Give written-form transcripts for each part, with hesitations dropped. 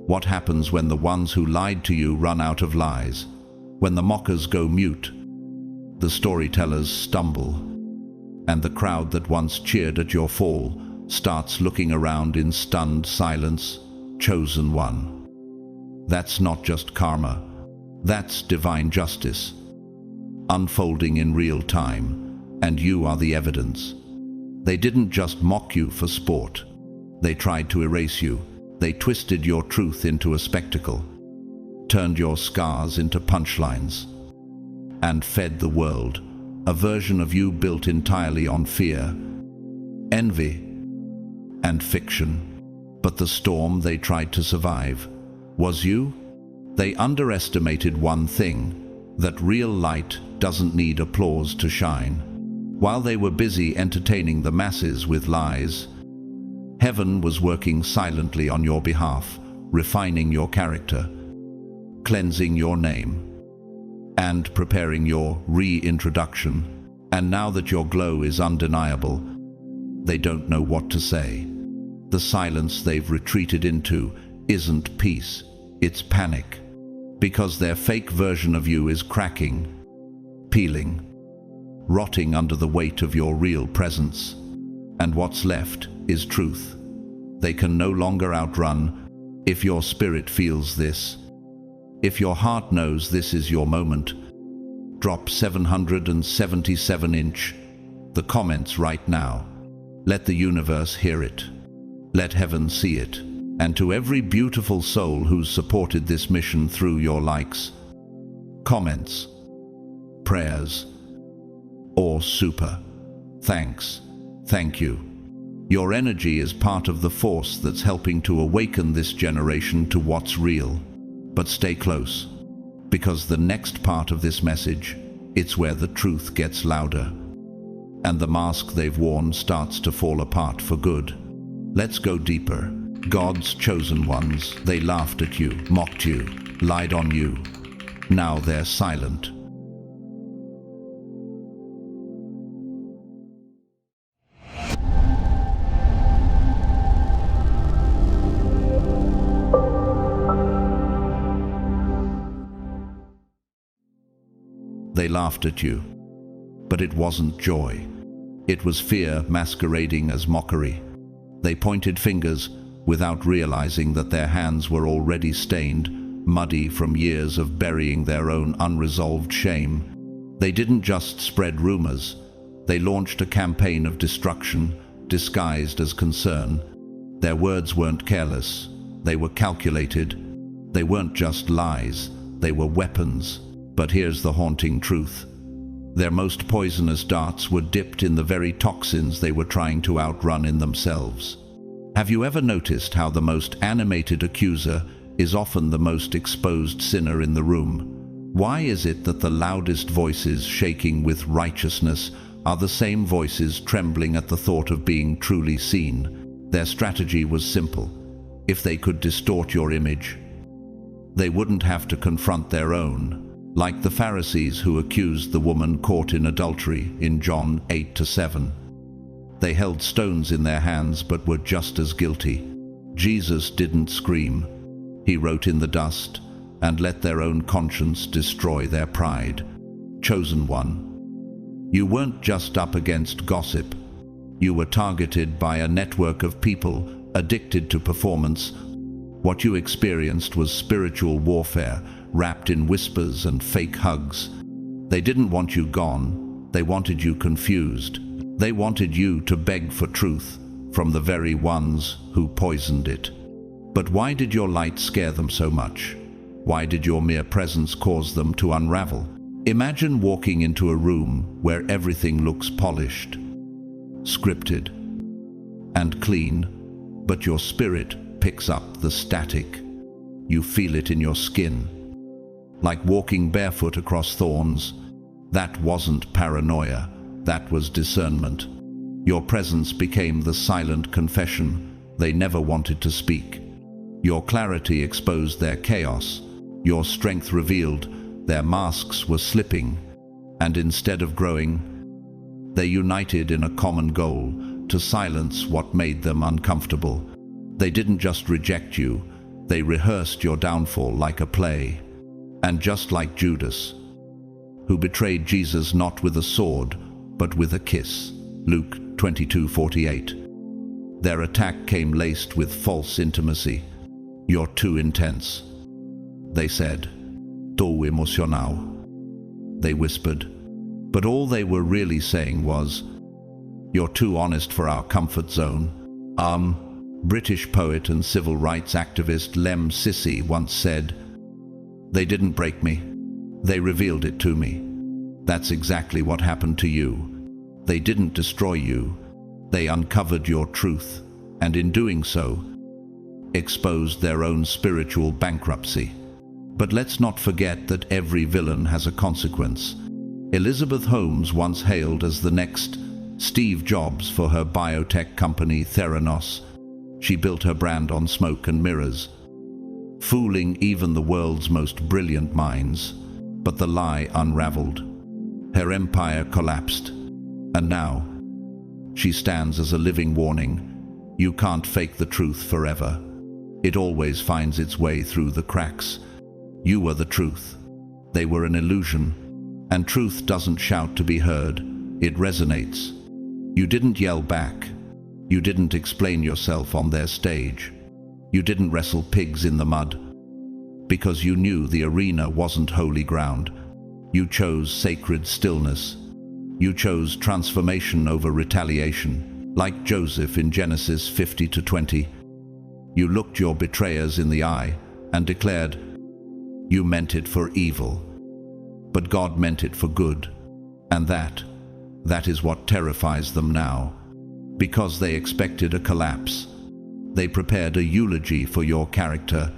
What happens when the ones who lied to you run out of lies? When the mockers go mute, the storytellers stumble, and the crowd that once cheered at your fall starts looking around in stunned silence. Chosen one. That's not just karma. That's divine justice, unfolding in real time, and you are the evidence. They didn't just mock you for sport. They tried to erase you. They twisted your truth into a spectacle, turned your scars into punchlines, and fed the world a version of you built entirely on fear, envy, and fiction. But the storm they tried to survive was you. They underestimated one thing, that real light doesn't need applause to shine. While they were busy entertaining the masses with lies, heaven was working silently on your behalf, refining your character, cleansing your name, and preparing your reintroduction. And now that your glow is undeniable, they don't know what to say. The silence they've retreated into isn't peace, it's panic, because their fake version of you is cracking, peeling, rotting under the weight of your real presence. And what's left is truth. They can no longer outrun. If your spirit feels this, if your heart knows this is your moment, drop 777 the comments right now. Let the universe hear it. Let heaven see it. And to every beautiful soul who's supported this mission through your likes, comments, prayers, or super thanks, thank you. Your energy is part of the force that's helping to awaken this generation to what's real. But stay close, because the next part of this message, it's where the truth gets louder, and the mask they've worn starts to fall apart for good. Let's go deeper. God's chosen ones, they laughed at you, mocked you, lied on you. Now they're silent. They laughed at you, but it wasn't joy. It was fear masquerading as mockery. They pointed fingers without realizing that their hands were already stained, muddy from years of burying their own unresolved shame. They didn't just spread rumors. They launched a campaign of destruction, disguised as concern. Their words weren't careless. They were calculated. They weren't just lies. They were weapons. But here's the haunting truth. Their most poisonous darts were dipped in the very toxins they were trying to outrun in themselves. Have you ever noticed how the most animated accuser is often the most exposed sinner in the room? Why is it that the loudest voices shaking with righteousness are the same voices trembling at the thought of being truly seen? Their strategy was simple. If they could distort your image, they wouldn't have to confront their own. Like the Pharisees who accused the woman caught in adultery in John 8-7. They held stones in their hands but were just as guilty. Jesus didn't scream. He wrote in the dust and let their own conscience destroy their pride. Chosen one, you weren't just up against gossip. You were targeted by a network of people addicted to performance. What you experienced was spiritual warfare, wrapped in whispers and fake hugs. They didn't want you gone. They wanted you confused. They wanted you to beg for truth from the very ones who poisoned it. But why did your light scare them so much? Why did your mere presence cause them to unravel? Imagine walking into a room where everything looks polished, scripted, and clean, but your spirit picks up the static. You feel it in your skin, like walking barefoot across thorns. That wasn't paranoia, that was discernment. Your presence became the silent confession they never wanted to speak. Your clarity exposed their chaos. Your strength revealed their masks were slipping, and instead of growing, they united in a common goal to silence what made them uncomfortable. They didn't just reject you, They rehearsed your downfall like a play. And just like Judas, who betrayed Jesus not with a sword, but with a kiss, Luke 22:48. Their attack came laced with false intimacy. You're too intense. They said, "Tô emocional." They whispered, but all they were really saying was, "You're too honest for our comfort zone." British poet and civil rights activist Lem Sissy once said, "They didn't break me, they revealed it to me." That's exactly what happened to you. They didn't destroy you, they uncovered your truth, and in doing so, exposed their own spiritual bankruptcy. But let's not forget that every villain has a consequence. Elizabeth Holmes once hailed as the next Steve Jobs for her biotech company Theranos. She built her brand on smoke and mirrors, fooling even the world's most brilliant minds. But the lie unraveled. Her empire collapsed. And now, she stands as a living warning. You can't fake the truth forever. It always finds its way through the cracks. You were the truth. They were an illusion. And truth doesn't shout to be heard. It resonates. You didn't yell back. You didn't explain yourself on their stage. You didn't wrestle pigs in the mud. Because you knew the arena wasn't holy ground. You chose sacred stillness. You chose transformation over retaliation, like Joseph in Genesis 50-20. You looked your betrayers in the eye and declared, "You meant it for evil, but God meant it for good." And that is what terrifies them now. Because they expected a collapse. They prepared a eulogy for your character,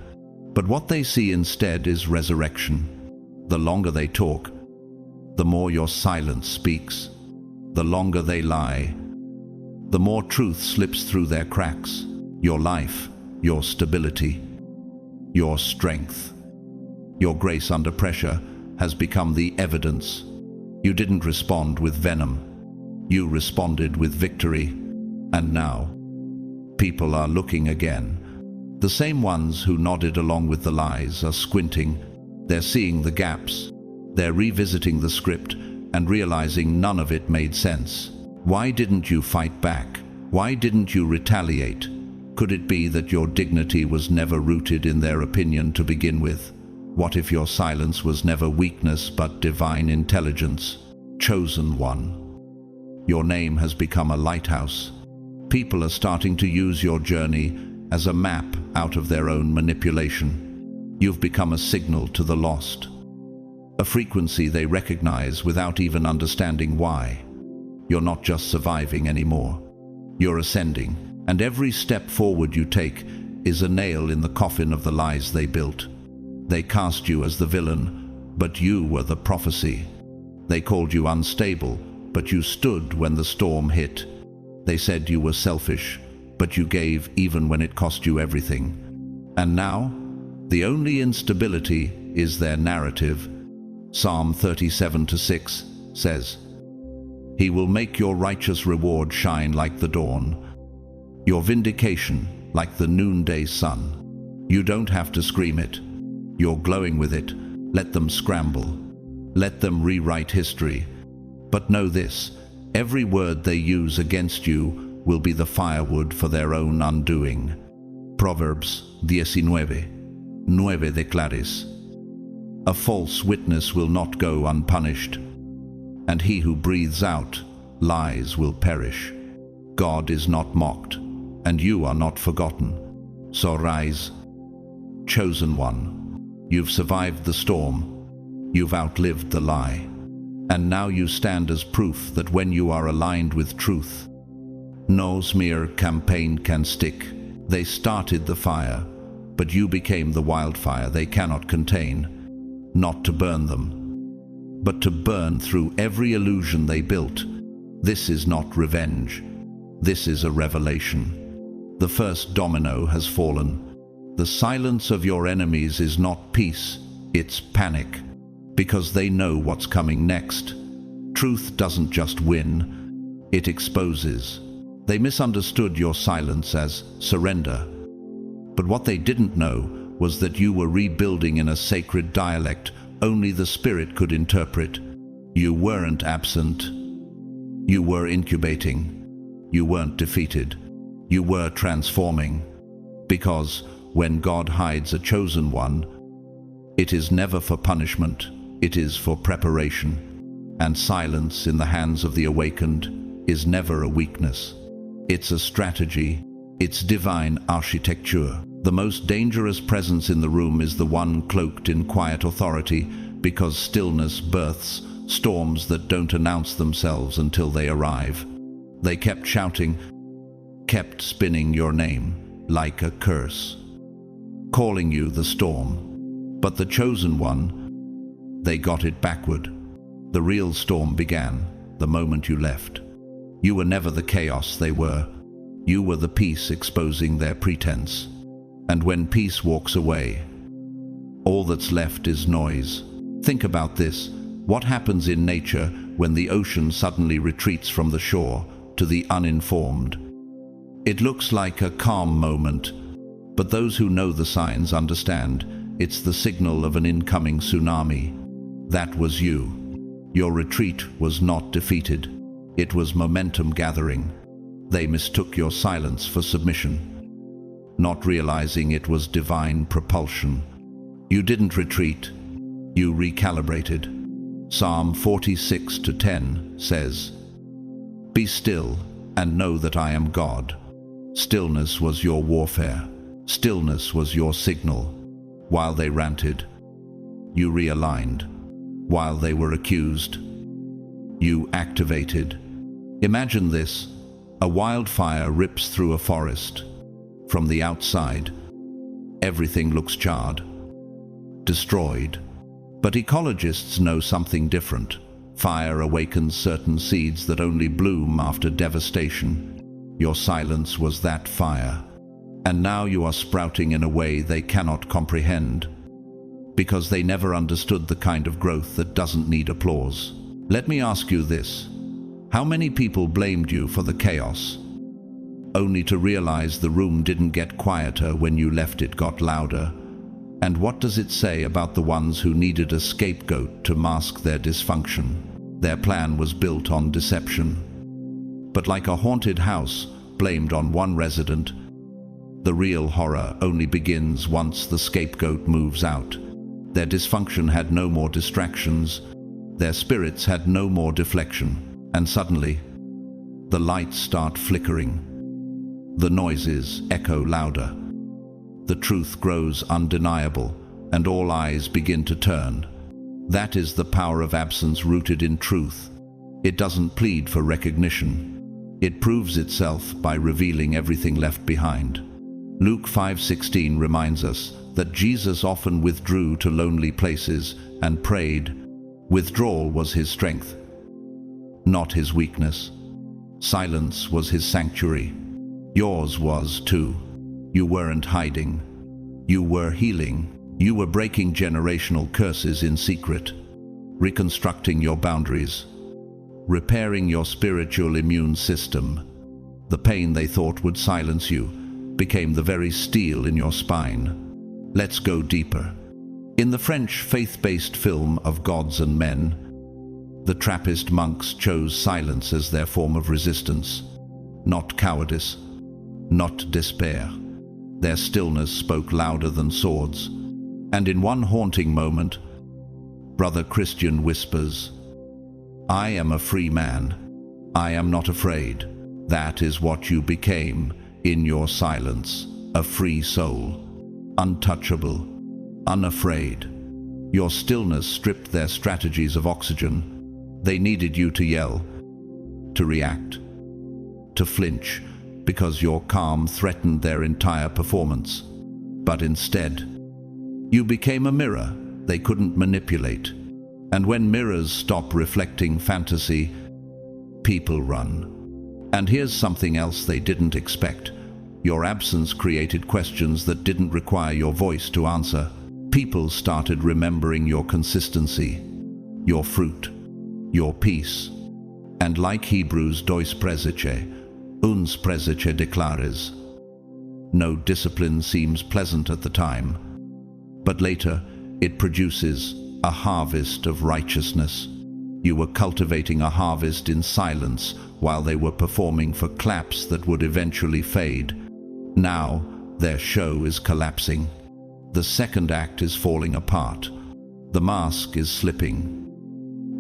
but what they see instead is resurrection. The longer they talk, the more your silence speaks. The longer they lie, the more truth slips through their cracks. Your life, your stability, your strength, your grace under pressure has become the evidence. You didn't respond with venom. You responded with victory. And now, people are looking again. The same ones who nodded along with the lies are squinting. They're seeing the gaps. They're revisiting the script and realizing none of it made sense. Why didn't you fight back? Why didn't you retaliate? Could it be that your dignity was never rooted in their opinion to begin with? What if your silence was never weakness but divine intelligence? Chosen one. Your name has become a lighthouse. People are starting to use your journey as a map out of their own manipulation. You've become a signal to the lost. A frequency they recognize without even understanding why. You're not just surviving anymore. You're ascending, and every step forward you take is a nail in the coffin of the lies they built. They cast you as the villain, but you were the prophecy. They called you unstable, but you stood when the storm hit. They said you were selfish, but you gave even when it cost you everything. And now, the only instability is their narrative. Psalm 37:6 says, "He will make your righteous reward shine like the dawn, your vindication like the noonday sun." You don't have to scream it. You're glowing with it. Let them scramble. Let them rewrite history. But know this, every word they use against you will be the firewood for their own undoing. Proverbs 19:9 declares, "A false witness will not go unpunished, and he who breathes out lies will perish." God is not mocked, and you are not forgotten. So rise, chosen one. You've survived the storm. You've outlived the lie. And now you stand as proof that when you are aligned with truth, no smear campaign can stick. They started the fire, but you became the wildfire they cannot contain. Not to burn them, but to burn through every illusion they built. This is not revenge. This is a revelation. The first domino has fallen. The silence of your enemies is not peace, it's panic. Because they know what's coming next. Truth doesn't just win, it exposes. They misunderstood your silence as surrender. But what they didn't know was that you were rebuilding in a sacred dialect only the Spirit could interpret. You weren't absent. You were incubating. You weren't defeated. You were transforming. Because when God hides a chosen one, it is never for punishment, it is for preparation. And silence in the hands of the awakened is never a weakness. It's a strategy. It's divine architecture. The most dangerous presence in the room is the one cloaked in quiet authority, because stillness births storms that don't announce themselves until they arrive. They kept shouting, kept spinning your name like a curse, calling you the storm. But the chosen one, they got it backward. The real storm began the moment you left. You were never the chaos they were. You were the peace exposing their pretense. And when peace walks away, all that's left is noise. Think about this. What happens in nature when the ocean suddenly retreats from the shore to the uninformed? It looks like a calm moment, but those who know the signs understand it's the signal of an incoming tsunami. That was you. Your retreat was not defeated. It was momentum gathering. They mistook your silence for submission, not realizing it was divine propulsion. You didn't retreat, you recalibrated. Psalm 46:10 says, "Be still and know that I am God." Stillness was your warfare. Stillness was your signal. While they ranted, you realigned. While they were accused, you activated. Imagine this. A wildfire rips through a forest. From the outside, everything looks charred, destroyed. But ecologists know something different. Fire awakens certain seeds that only bloom after devastation. Your silence was that fire. And now you are sprouting in a way they cannot comprehend, because they never understood the kind of growth that doesn't need applause. Let me ask you this. How many people blamed you for the chaos, only to realize the room didn't get quieter when you left, it got louder? And what does it say about the ones who needed a scapegoat to mask their dysfunction? Their plan was built on deception. But like a haunted house blamed on one resident, the real horror only begins once the scapegoat moves out. Their dysfunction had no more distractions. Their spirits had no more deflection. And suddenly, the lights start flickering. The noises echo louder. The truth grows undeniable, and all eyes begin to turn. That is the power of absence rooted in truth. It doesn't plead for recognition. It proves itself by revealing everything left behind. Luke 5:16 reminds us that Jesus often withdrew to lonely places and prayed. Withdrawal was his strength, not his weakness. Silence was his sanctuary. Yours was too. You weren't hiding. You were healing. You were breaking generational curses in secret, reconstructing your boundaries, repairing your spiritual immune system. The pain they thought would silence you became the very steel in your spine. Let's go deeper. In the French faith-based film of Gods and Men, the Trappist monks chose silence as their form of resistance, not cowardice, not despair. Their stillness spoke louder than swords. And in one haunting moment, Brother Christian whispers, "I am a free man. I am not afraid." That is what you became in your silence, a free soul, untouchable, unafraid. Your stillness stripped their strategies of oxygen. They needed you to yell, to react, to flinch, because your calm threatened their entire performance. But instead, you became a mirror they couldn't manipulate. And when mirrors stop reflecting fantasy, people run. And here's something else they didn't expect. Your absence created questions that didn't require your voice to answer. People started remembering your consistency, your fruit, your peace. And like Hebrews 2:13, uns presice declares, no discipline seems pleasant at the time, But later, it produces a harvest of righteousness. You were cultivating a harvest in silence while they were performing for claps that would eventually fade. Now, their show is collapsing. The second act is falling apart. The mask is slipping.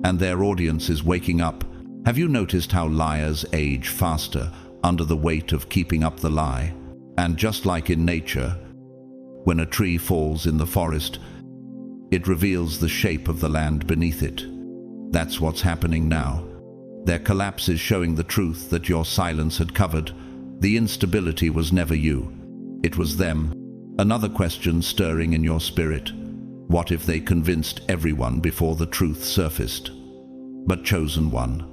And their audience is waking up. Have you noticed how liars age faster under the weight of keeping up the lie? And just like in nature, when a tree falls in the forest, it reveals the shape of the land beneath it. That's what's happening now. Their collapse is showing the truth that your silence had covered. The instability was never you. It was them. Another question stirring in your spirit. What if they convinced everyone before the truth surfaced? But chosen one,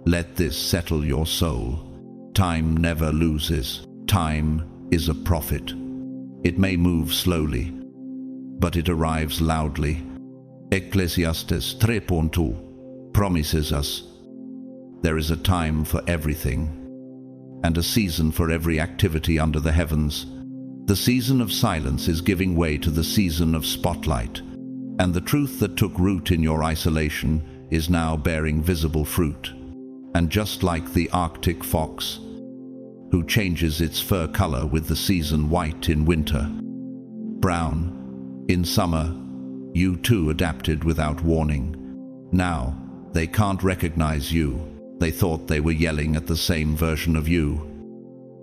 let this settle your soul. Time never loses. Time is a prophet. It may move slowly, but it arrives loudly. Ecclesiastes 3:2 promises us there is a time for everything and a season for every activity under the heavens. The season of silence is giving way to the season of spotlight, and the truth that took root in your isolation is now bearing visible fruit. And just like the Arctic fox, who changes its fur color with the season white in winter, brown in summer, you too adapted without warning. Now, they can't recognize you. They thought they were yelling at the same version of you,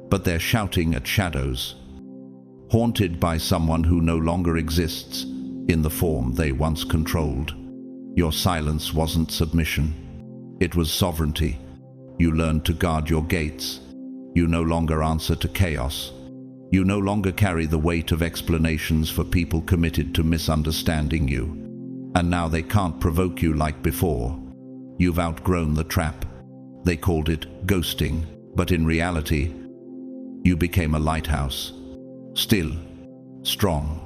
but they're shouting at shadows, haunted by someone who no longer exists in the form they once controlled. Your silence wasn't submission. It was sovereignty. You learned to guard your gates. You no longer answer to chaos. You no longer carry the weight of explanations for people committed to misunderstanding you. And now they can't provoke you like before. You've outgrown the trap. They called it ghosting, but in reality, you became a lighthouse. Still, strong,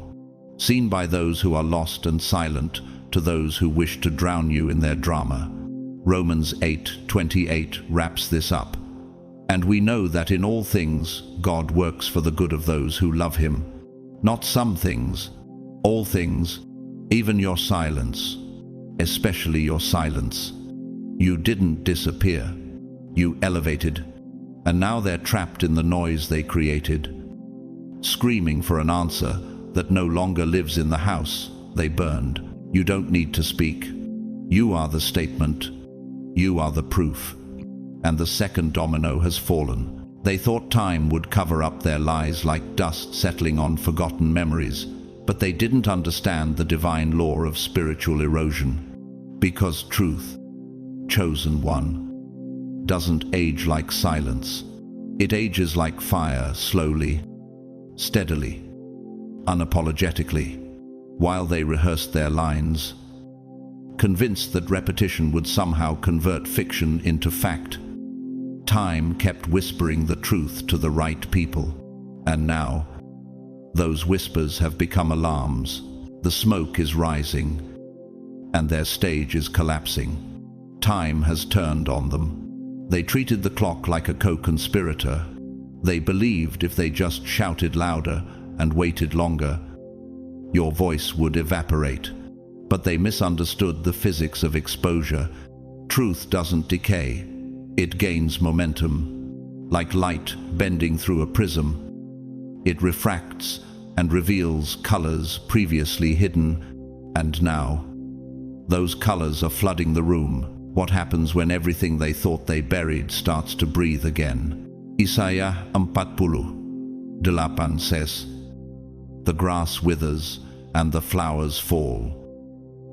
seen by those who are lost and silent, to those who wish to drown you in their drama. Romans 8:28 wraps this up. And we know that in all things God works for the good of those who love him. Not some things, all things, even your silence, especially your silence. You didn't disappear. You elevated, and now they're trapped in the noise they created, screaming for an answer that no longer lives in the house they burned. You don't need to speak. You are the statement. You are the proof. And the second domino has fallen. They thought time would cover up their lies like dust settling on forgotten memories, but they didn't understand the divine law of spiritual erosion. Because truth, chosen one, doesn't age like silence. It ages like fire, slowly, steadily, unapologetically. While they rehearsed their lines, convinced that repetition would somehow convert fiction into fact, time kept whispering the truth to the right people. And now, those whispers have become alarms. The smoke is rising, and their stage is collapsing. Time has turned on them. They treated the clock like a co-conspirator. They believed if they just shouted louder and waited longer, your voice would evaporate. But they misunderstood the physics of exposure. Truth doesn't decay. It gains momentum. Like light bending through a prism, it refracts and reveals colors previously hidden. And now, those colors are flooding the room. What happens when everything they thought they buried starts to breathe again? Isaiah 40:8 says, "The grass withers and the flowers fall,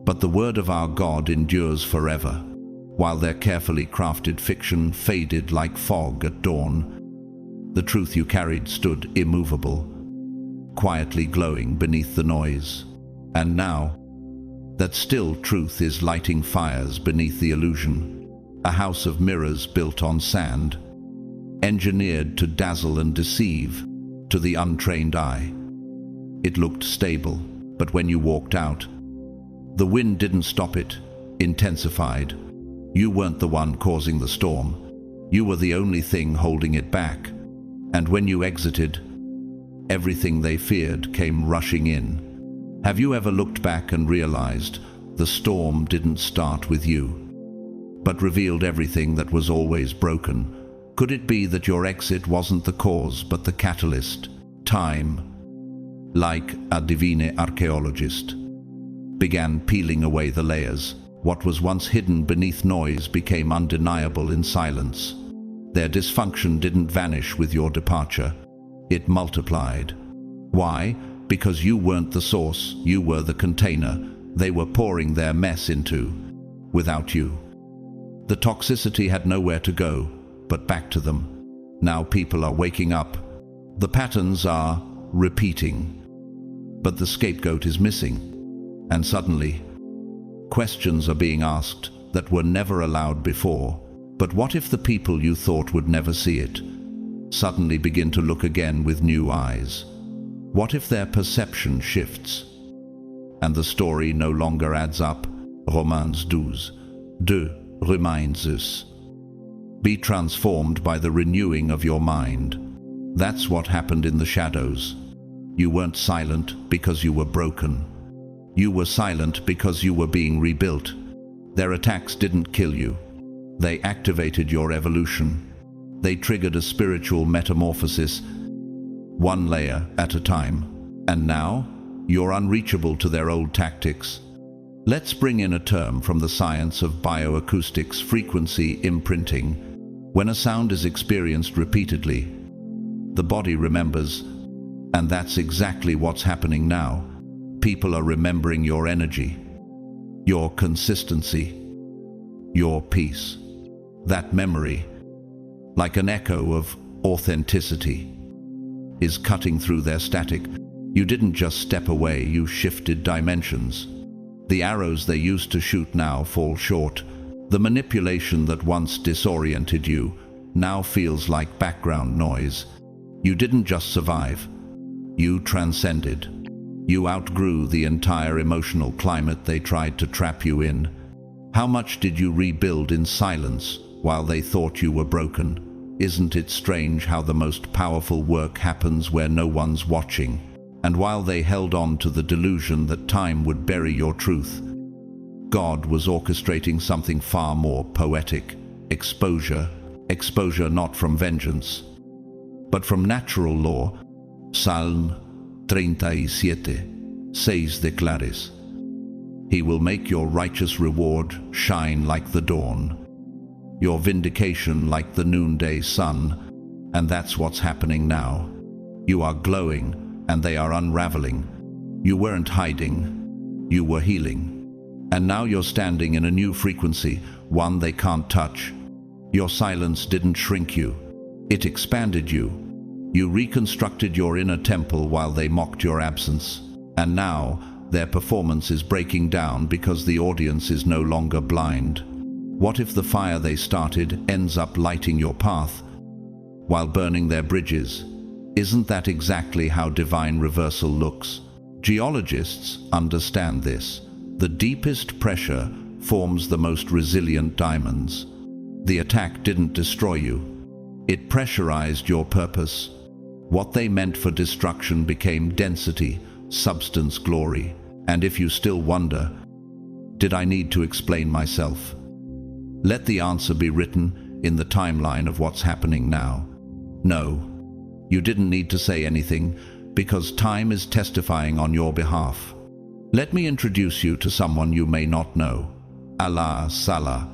but the word of our God endures forever." While their carefully crafted fiction faded like fog at dawn, the truth you carried stood immovable, quietly glowing beneath the noise. And now, that still truth is lighting fires beneath the illusion. A house of mirrors built on sand, engineered to dazzle and deceive to the untrained eye. It looked stable, but when you walked out, the wind didn't stop it, intensified. You weren't the one causing the storm. You were the only thing holding it back. And when you exited, everything they feared came rushing in. Have you ever looked back and realized the storm didn't start with you, but revealed everything that was always broken? Could it be that your exit wasn't the cause, but the catalyst? Time, like a divine archaeologist, began peeling away the layers. What was once hidden beneath noise became undeniable in silence. Their dysfunction didn't vanish with your departure. It multiplied. Why? Because you weren't the source, you were the container they were pouring their mess into. Without you, the toxicity had nowhere to go but back to them. Now people are waking up. The patterns are repeating, but the scapegoat is missing. And suddenly, questions are being asked that were never allowed before. But what if the people you thought would never see it suddenly begin to look again with new eyes? What if their perception shifts and the story no longer adds up? Romains 12:2 reminds us. Be transformed by the renewing of your mind. That's what happened in the shadows. You weren't silent because you were broken. You were silent because you were being rebuilt. Their attacks didn't kill you. They activated your evolution. They triggered a spiritual metamorphosis, one layer at a time. And now, you're unreachable to their old tactics. Let's bring in a term from the science of bioacoustics: frequency imprinting. When a sound is experienced repeatedly, the body remembers, and that's exactly what's happening now. People are remembering your energy, your consistency, your peace. That memory, like an echo of authenticity, is cutting through their static. You didn't just step away, you shifted dimensions. The arrows they used to shoot now fall short. The manipulation that once disoriented you now feels like background noise. You didn't just survive, you transcended. You outgrew the entire emotional climate they tried to trap you in. How much did you rebuild in silence while they thought you were broken? Isn't it strange how the most powerful work happens where no one's watching? And while they held on to the delusion that time would bury your truth, God was orchestrating something far more poetic. Exposure. Exposure not from vengeance, but from natural law. Psalm 37:6 declares, He will make your righteous reward shine like the dawn, your vindication like the noonday sun. And that's what's happening now. You are glowing, and they are unraveling. You weren't hiding, you were healing. And now you're standing in a new frequency, one they can't touch. Your silence didn't shrink you, it expanded you. You reconstructed your inner temple while they mocked your absence. And now, their performance is breaking down because the audience is no longer blind. What if the fire they started ends up lighting your path while burning their bridges? Isn't that exactly how divine reversal looks? Geologists understand this. The deepest pressure forms the most resilient diamonds. The attack didn't destroy you. It pressurized your purpose. What they meant for destruction became density, substance, glory. And if you still wonder, did I need to explain myself? Let the answer be written in the timeline of what's happening now. No, you didn't need to say anything, because time is testifying on your behalf. Let me introduce you to someone you may not know. Alaa Salah,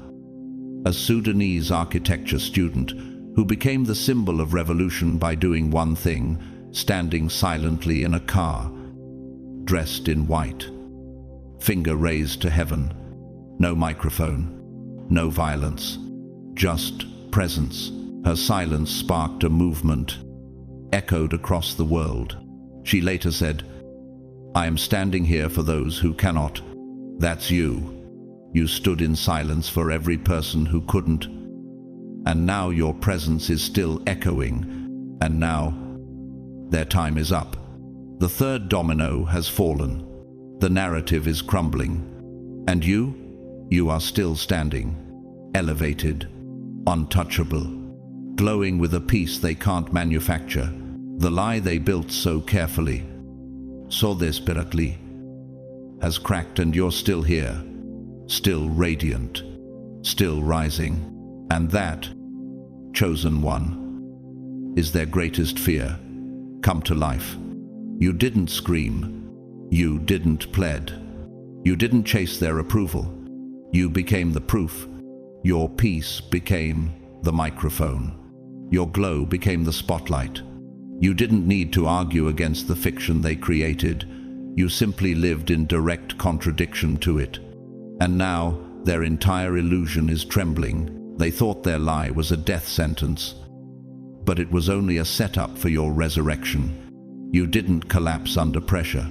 a Sudanese architecture student who became the symbol of revolution by doing one thing: standing silently in a car, dressed in white, finger raised to heaven. No microphone, no violence, just presence. Her silence sparked a movement, echoed across the world. She later said, I am standing here for those who cannot. That's you. You stood in silence for every person who couldn't. And now your presence is still echoing. And now, their time is up. The third domino has fallen. The narrative is crumbling. And you are still standing, elevated, untouchable, glowing with a peace they can't manufacture. The lie they built so carefully, so desperately, has cracked and you're still here, still radiant, still rising. And that, chosen one, is their greatest fear, come to life. You didn't scream, you didn't plead, you didn't chase their approval. You became the proof. Your peace became the microphone. Your glow became the spotlight. You didn't need to argue against the fiction they created. You simply lived in direct contradiction to it. And now, their entire illusion is trembling. They thought their lie was a death sentence. But it was only a setup for your resurrection. You didn't collapse under pressure.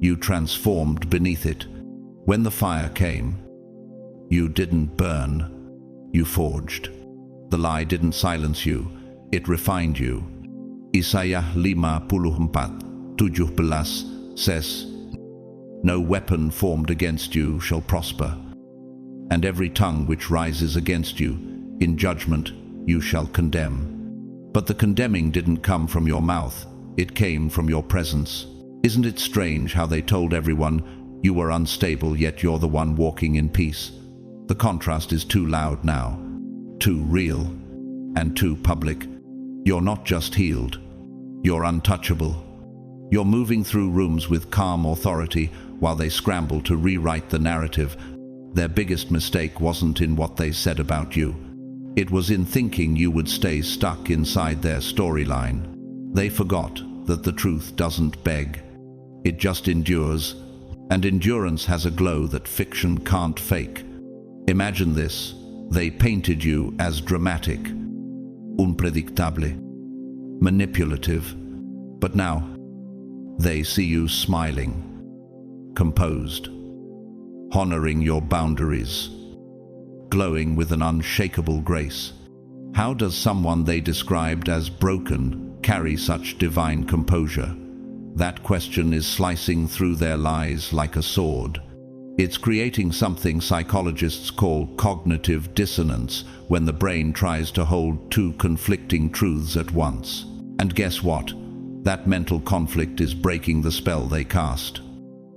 You transformed beneath it. When the fire came, you didn't burn. You forged. The lie didn't silence you. It refined you. Isaiah 54:17 says, "No weapon formed against you shall prosper, and every tongue which rises against you, in judgment you shall condemn." But the condemning didn't come from your mouth, it came from your presence. Isn't it strange how they told everyone you were unstable, yet you're the one walking in peace? The contrast is too loud now, too real, and too public. You're not just healed, you're untouchable. You're moving through rooms with calm authority while they scramble to rewrite the narrative. Their biggest mistake wasn't in what they said about you. It was in thinking you would stay stuck inside their storyline. They forgot that the truth doesn't beg. It just endures, and endurance has a glow that fiction can't fake. Imagine this. They painted you as dramatic, unpredictable, manipulative, but now they see you smiling, composed, honoring your boundaries, glowing with an unshakable grace. How does someone they described as broken carry such divine composure? That question is slicing through their lies like a sword. It's creating something psychologists call cognitive dissonance, when the brain tries to hold two conflicting truths at once. And guess what? That mental conflict is breaking the spell they cast.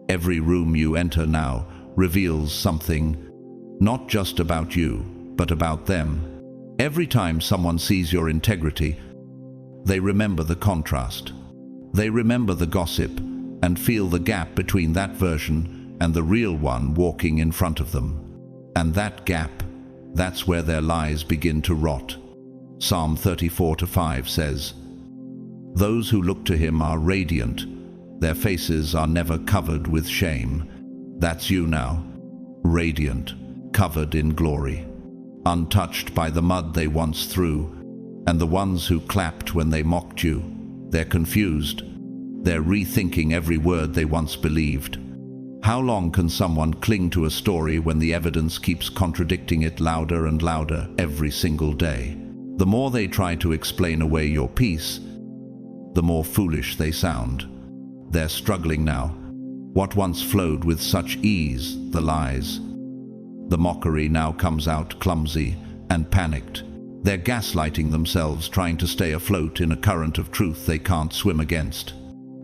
Every room you enter now reveals something, not just about you, but about them. Every time someone sees your integrity, they remember the contrast. They remember the gossip and feel the gap between that version and the real one walking in front of them. And that gap, that's where their lies begin to rot. Psalm 34:5 says, "Those who look to him are radiant. Their faces are never covered with shame." That's you now, radiant, covered in glory, untouched by the mud they once threw. And the ones who clapped when they mocked you, they're confused. They're rethinking every word they once believed. How long can someone cling to a story when the evidence keeps contradicting it louder and louder every single day? The more they try to explain away your peace, the more foolish they sound. They're struggling now. What once flowed with such ease, the lies, the mockery, now comes out clumsy and panicked. They're gaslighting themselves, trying to stay afloat in a current of truth they can't swim against.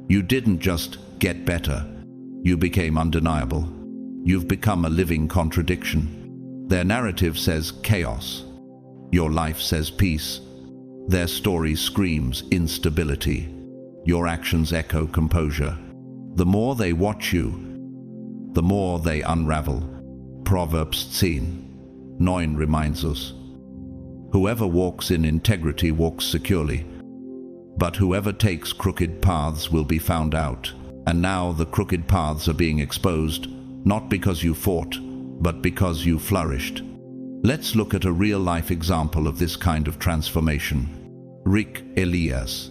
You didn't just get better. You became undeniable. You've become a living contradiction. Their narrative says chaos. Your life says peace. Their story screams instability. Your actions echo composure. The more they watch you, the more they unravel. Proverbs 10:9 reminds us, "Whoever walks in integrity walks securely, but whoever takes crooked paths will be found out." And now the crooked paths are being exposed, not because you fought, but because you flourished. Let's look at a real-life example of this kind of transformation. Rick Elias,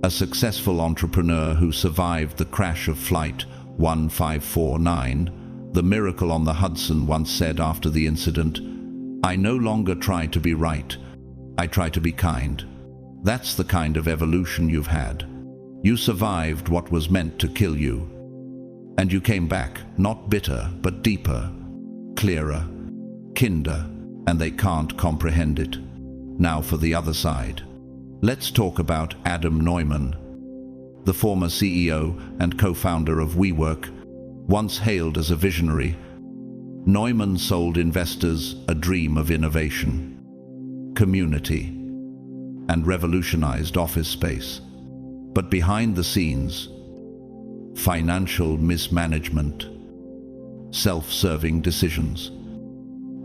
a successful entrepreneur who survived the crash of Flight 1549, the Miracle on the Hudson, once said after the incident, "I no longer try to be right, I try to be kind." That's the kind of evolution you've had. You survived what was meant to kill you. And you came back, not bitter, but deeper, clearer, kinder, and they can't comprehend it. Now for the other side. Let's talk about Adam Neumann, the former CEO and co-founder of WeWork. Once hailed as a visionary, Neumann sold investors a dream of innovation, community, and revolutionized office space. But behind the scenes, financial mismanagement, self-serving decisions,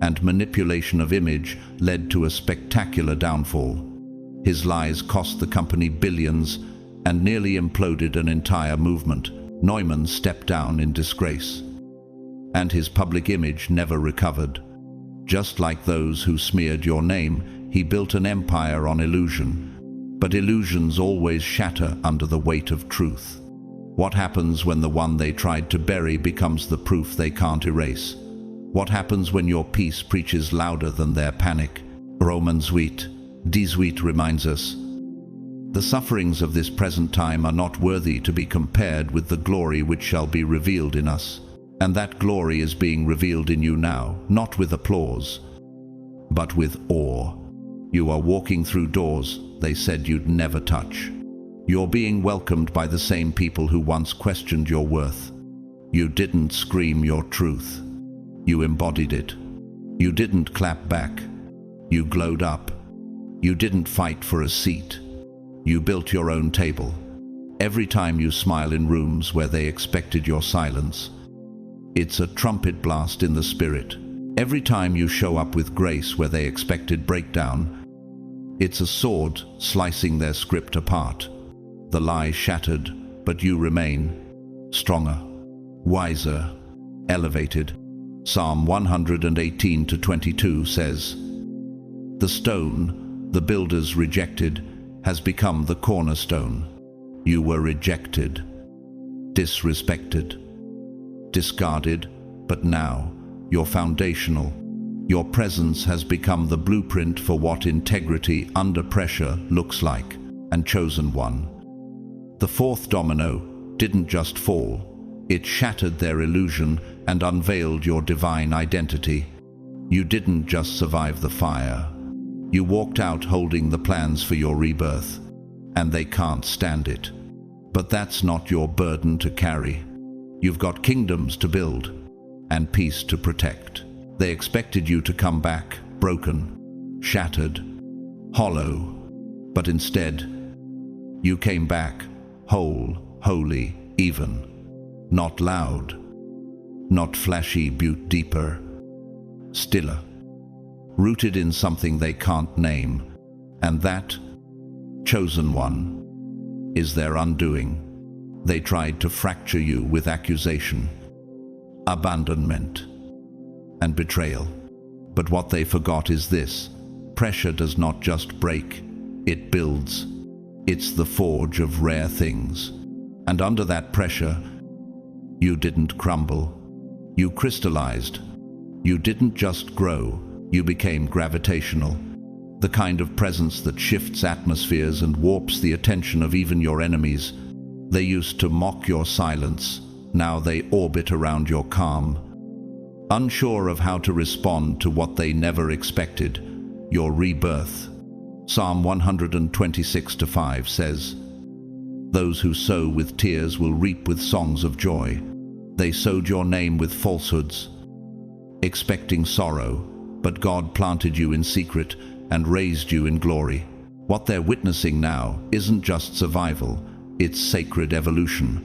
and manipulation of image led to a spectacular downfall. His lies cost the company billions and nearly imploded an entire movement. Neumann stepped down in disgrace, and his public image never recovered. Just like those who smeared your name, he built an empire on illusion. But illusions always shatter under the weight of truth. What happens when the one they tried to bury becomes the proof they can't erase? What happens when your peace preaches louder than their panic? Romans 8:18 reminds us, the sufferings of this present time are not worthy to be compared with the glory which shall be revealed in us. And that glory is being revealed in you now, not with applause, but with awe. You are walking through doors they said you'd never touch. You're being welcomed by the same people who once questioned your worth. You didn't scream your truth. You embodied it. You didn't clap back. You glowed up. You didn't fight for a seat. You built your own table. Every time you smile in rooms where they expected your silence, it's a trumpet blast in the spirit. Every time you show up with grace where they expected breakdown, it's a sword slicing their script apart. The lie shattered, but you remain stronger, wiser, elevated. Psalm 118:22 says, "The stone the builders rejected has become the cornerstone." You were rejected, disrespected, discarded, but now you're foundational. Your presence has become the blueprint for what integrity under pressure looks like. And chosen one. The fourth domino didn't just fall, it shattered their illusion and unveiled your divine identity. You didn't just survive the fire. You walked out holding the plans for your rebirth, and they can't stand it. But that's not your burden to carry. You've got kingdoms to build and peace to protect. They expected you to come back broken, shattered, hollow, but instead, you came back whole, holy, even. Not loud, not flashy, but deeper, stiller, rooted in something they can't name. And that, chosen one, is their undoing. They tried to fracture you with accusation, abandonment, and betrayal. But what they forgot is this: pressure does not just break, it builds. It's the forge of rare things. And under that pressure, you didn't crumble. You crystallized. You didn't just grow, you became gravitational. The kind of presence that shifts atmospheres and warps the attention of even your enemies. They used to mock your silence. Now they orbit around your calm, unsure of how to respond to what they never expected, your rebirth. Psalm 126:5 says, "Those who sow with tears will reap with songs of joy." They sowed your name with falsehoods, expecting sorrow, but God planted you in secret and raised you in glory. What they're witnessing now isn't just survival, it's sacred evolution.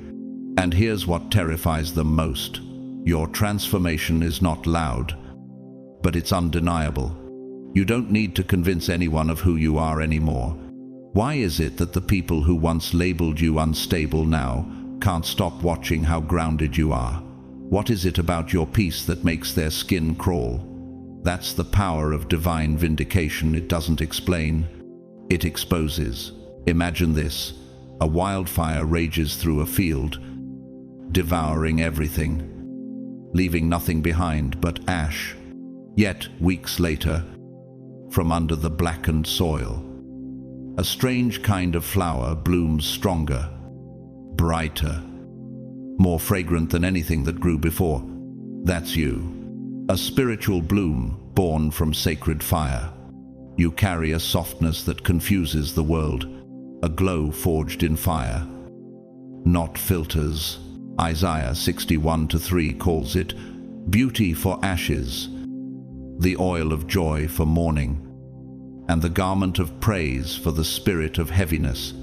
And here's what terrifies them most: your transformation is not loud, but it's undeniable. You don't need to convince anyone of who you are anymore. Why is it that the people who once labeled you unstable now can't stop watching how grounded you are? What is it about your peace that makes their skin crawl? That's the power of divine vindication. It doesn't explain, it exposes. Imagine this: a wildfire rages through a field, devouring everything, leaving nothing behind but ash. Yet, weeks later, from under the blackened soil, a strange kind of flower blooms stronger, brighter, more fragrant than anything that grew before. That's you. A spiritual bloom born from sacred fire. You carry a softness that confuses the world, a glow forged in fire. Not filters, Isaiah 61:3 calls it beauty for ashes, the oil of joy for mourning, and the garment of praise for the spirit of heaviness.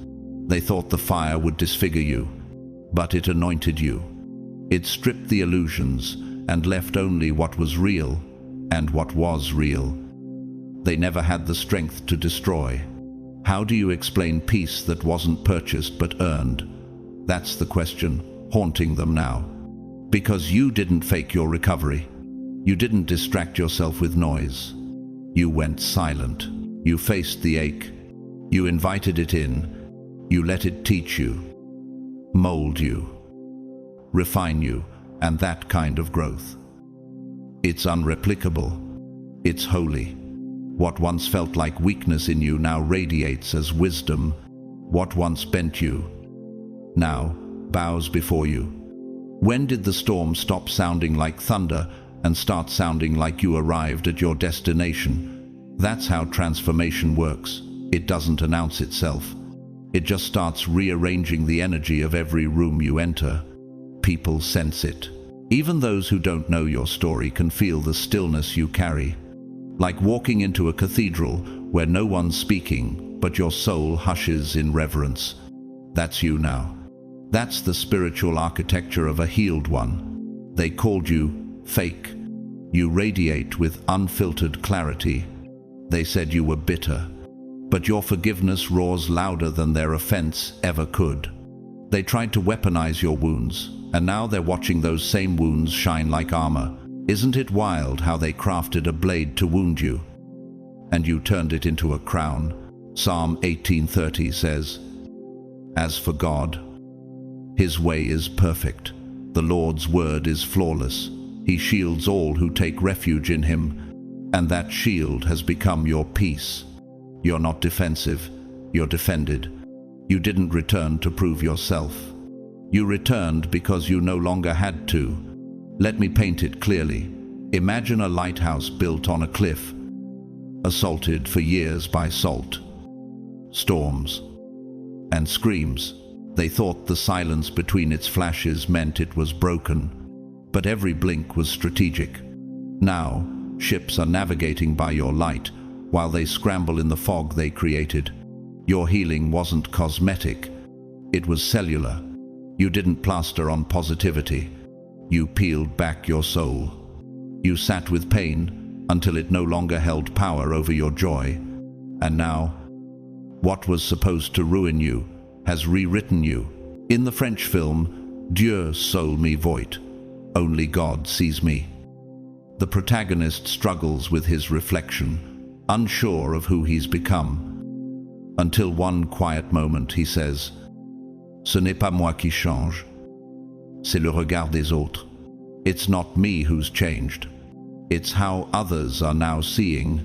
They thought the fire would disfigure you, but it anointed you. It stripped the illusions and left only what was real and what was real. They never had the strength to destroy. How do you explain peace that wasn't purchased but earned? That's the question haunting them now. Because you didn't fake your recovery. You didn't distract yourself with noise. You went silent. You faced the ache. You invited it in. You let it teach you, mold you, refine you, and that kind of growth. It's unreplicable. It's holy. What once felt like weakness in you now radiates as wisdom. What once bent you now bows before you. When did the storm stop sounding like thunder and start sounding like you arrived at your destination? That's how transformation works. It doesn't announce itself. It just starts rearranging the energy of every room you enter. People sense it. Even those who don't know your story can feel the stillness you carry. Like walking into a cathedral where no one's speaking, but your soul hushes in reverence. That's you now. That's the spiritual architecture of a healed one. They called you fake. You radiate with unfiltered clarity. They said you were bitter. But your forgiveness roars louder than their offense ever could. They tried to weaponize your wounds, and now they're watching those same wounds shine like armor. Isn't it wild how they crafted a blade to wound you? And you turned it into a crown. Psalm 18:30 says, "As for God, His way is perfect. The Lord's word is flawless. He shields all who take refuge in Him, and that shield has become your peace." You're not defensive, you're defended. You didn't return to prove yourself. You returned because you no longer had to. Let me paint it clearly. Imagine a lighthouse built on a cliff, assaulted for years by salt, storms, and screams. They thought the silence between its flashes meant it was broken, but every blink was strategic. Now, ships are navigating by your light, while they scramble in the fog they created. Your healing wasn't cosmetic, it was cellular. You didn't plaster on positivity. You peeled back your soul. You sat with pain until it no longer held power over your joy. And now, what was supposed to ruin you has rewritten you. In the French film, Dieu seul me voit, only God sees me. The protagonist struggles with his reflection, unsure of who he's become, until one quiet moment he says, "Ce n'est pas moi qui change, c'est le regard des autres." It's not me who's changed. It's how others are now seeing.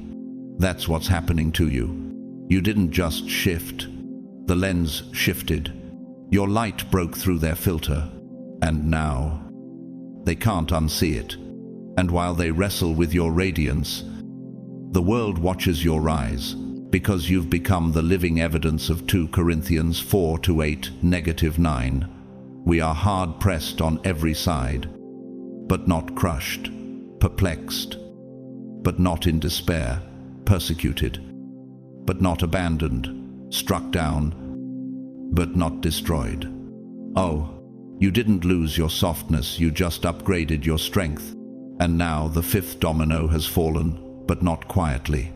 That's what's happening to you. You didn't just shift. The lens shifted. Your light broke through their filter, and now they can't unsee it. And while they wrestle with your radiance, the world watches your rise, because you've become the living evidence of 2 Corinthians 4:8, -9. We are hard-pressed on every side, but not crushed, perplexed, but not in despair, persecuted, but not abandoned, struck down, but not destroyed. Oh, you didn't lose your softness, you just upgraded your strength. And now the 5th domino has fallen, but not quietly.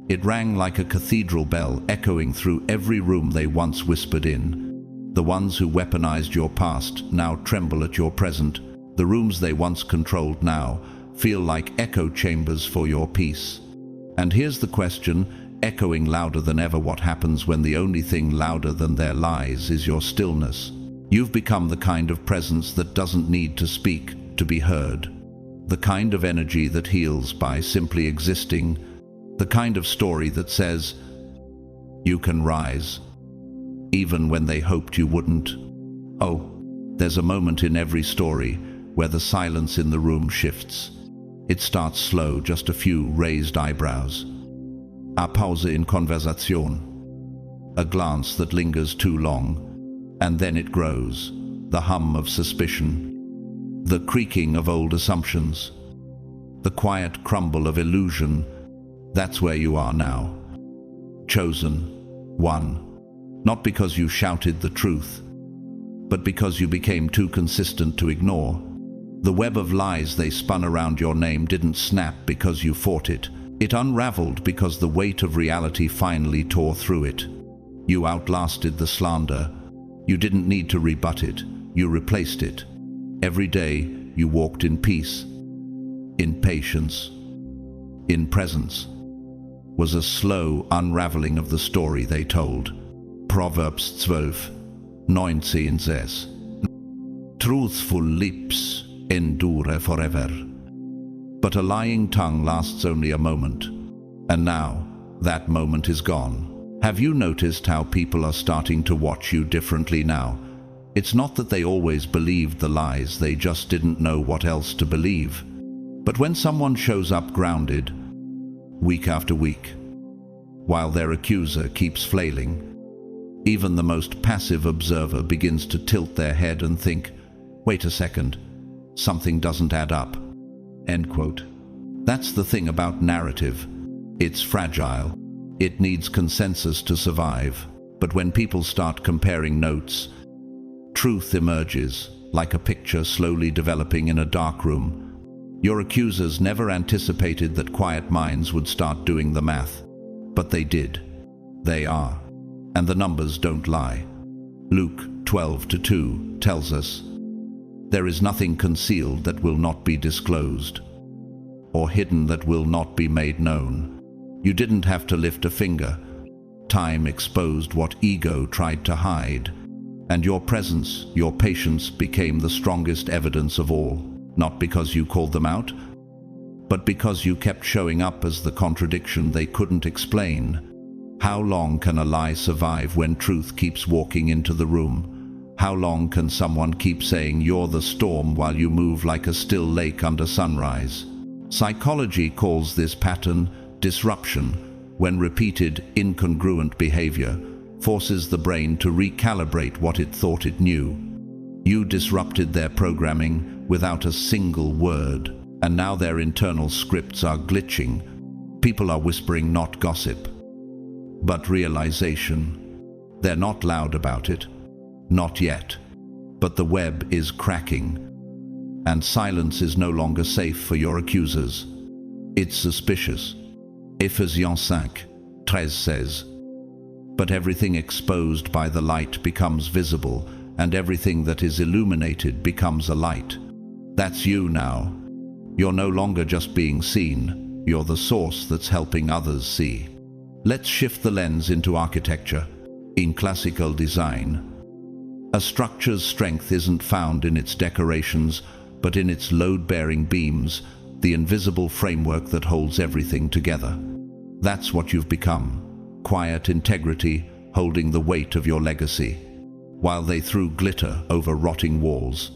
It rang like a cathedral bell, echoing through every room they once whispered in. The ones who weaponized your past now tremble at your present. The rooms they once controlled now feel like echo chambers for your peace. And here's the question, echoing louder than ever: what happens when the only thing louder than their lies is your stillness? You've become the kind of presence that doesn't need to speak to be heard. The kind of energy that heals by simply existing. The kind of story that says, you can rise, even when they hoped you wouldn't. Oh, there's a moment in every story where the silence in the room shifts. It starts slow, just a few raised eyebrows. A pause in conversation. A glance that lingers too long, and then it grows. the hum of suspicion, the creaking of old assumptions, the quiet crumble of illusion. That's where you are now. Chosen one. Not because you shouted the truth, but because you became too consistent to ignore. The web of lies they spun around your name didn't snap because you fought it. It unraveled because the weight of reality finally tore through it. You outlasted the slander. You didn't need to rebut it. You replaced it. Every day you walked in peace, in patience, in presence. Was a slow unraveling of the story they told. Proverbs 12:19 Truthful lips endure forever, but a lying tongue lasts only a moment. And now, that moment is gone. Have you noticed how people are starting to watch you differently now? It's not that they always believed the lies, they just didn't know what else to believe. But when someone shows up grounded, week after week, while their accuser keeps flailing, even the most passive observer begins to tilt their head and think, wait a second, something doesn't add up. End quote. That's the thing about narrative. It's fragile. It needs consensus to survive. But when people start comparing notes, truth emerges, like a picture slowly developing in a dark room. Your accusers never anticipated that quiet minds would start doing the math. But they did. They are. And the numbers don't lie. Luke 12:2 tells us, there is nothing concealed that will not be disclosed, or hidden that will not be made known. You didn't have to lift a finger. Time exposed what ego tried to hide, and your presence, your patience became the strongest evidence of all, not because you called them out, but because you kept showing up as the contradiction they couldn't explain. How long can a lie survive when truth keeps walking into the room? How long can someone keep saying you're the storm while you move like a still lake under sunrise? Psychology calls this pattern disruption, when repeated incongruent behavior forces the brain to recalibrate what it thought it knew. You disrupted their programming without a single word, and now their internal scripts are glitching. People are whispering not gossip, but realization. They're not loud about it. Not yet. But the web is cracking. And silence is no longer safe for your accusers. It's suspicious. Ephesians 5:13 says, but everything exposed by the light becomes visible, and everything that is illuminated becomes a light. That's you now. You're no longer just being seen. You're the source that's helping others see. Let's shift the lens into architecture. In classical design, a structure's strength isn't found in its decorations, but in its load-bearing beams, the invisible framework that holds everything together. That's what you've become. Quiet integrity, holding the weight of your legacy. While they threw glitter over rotting walls,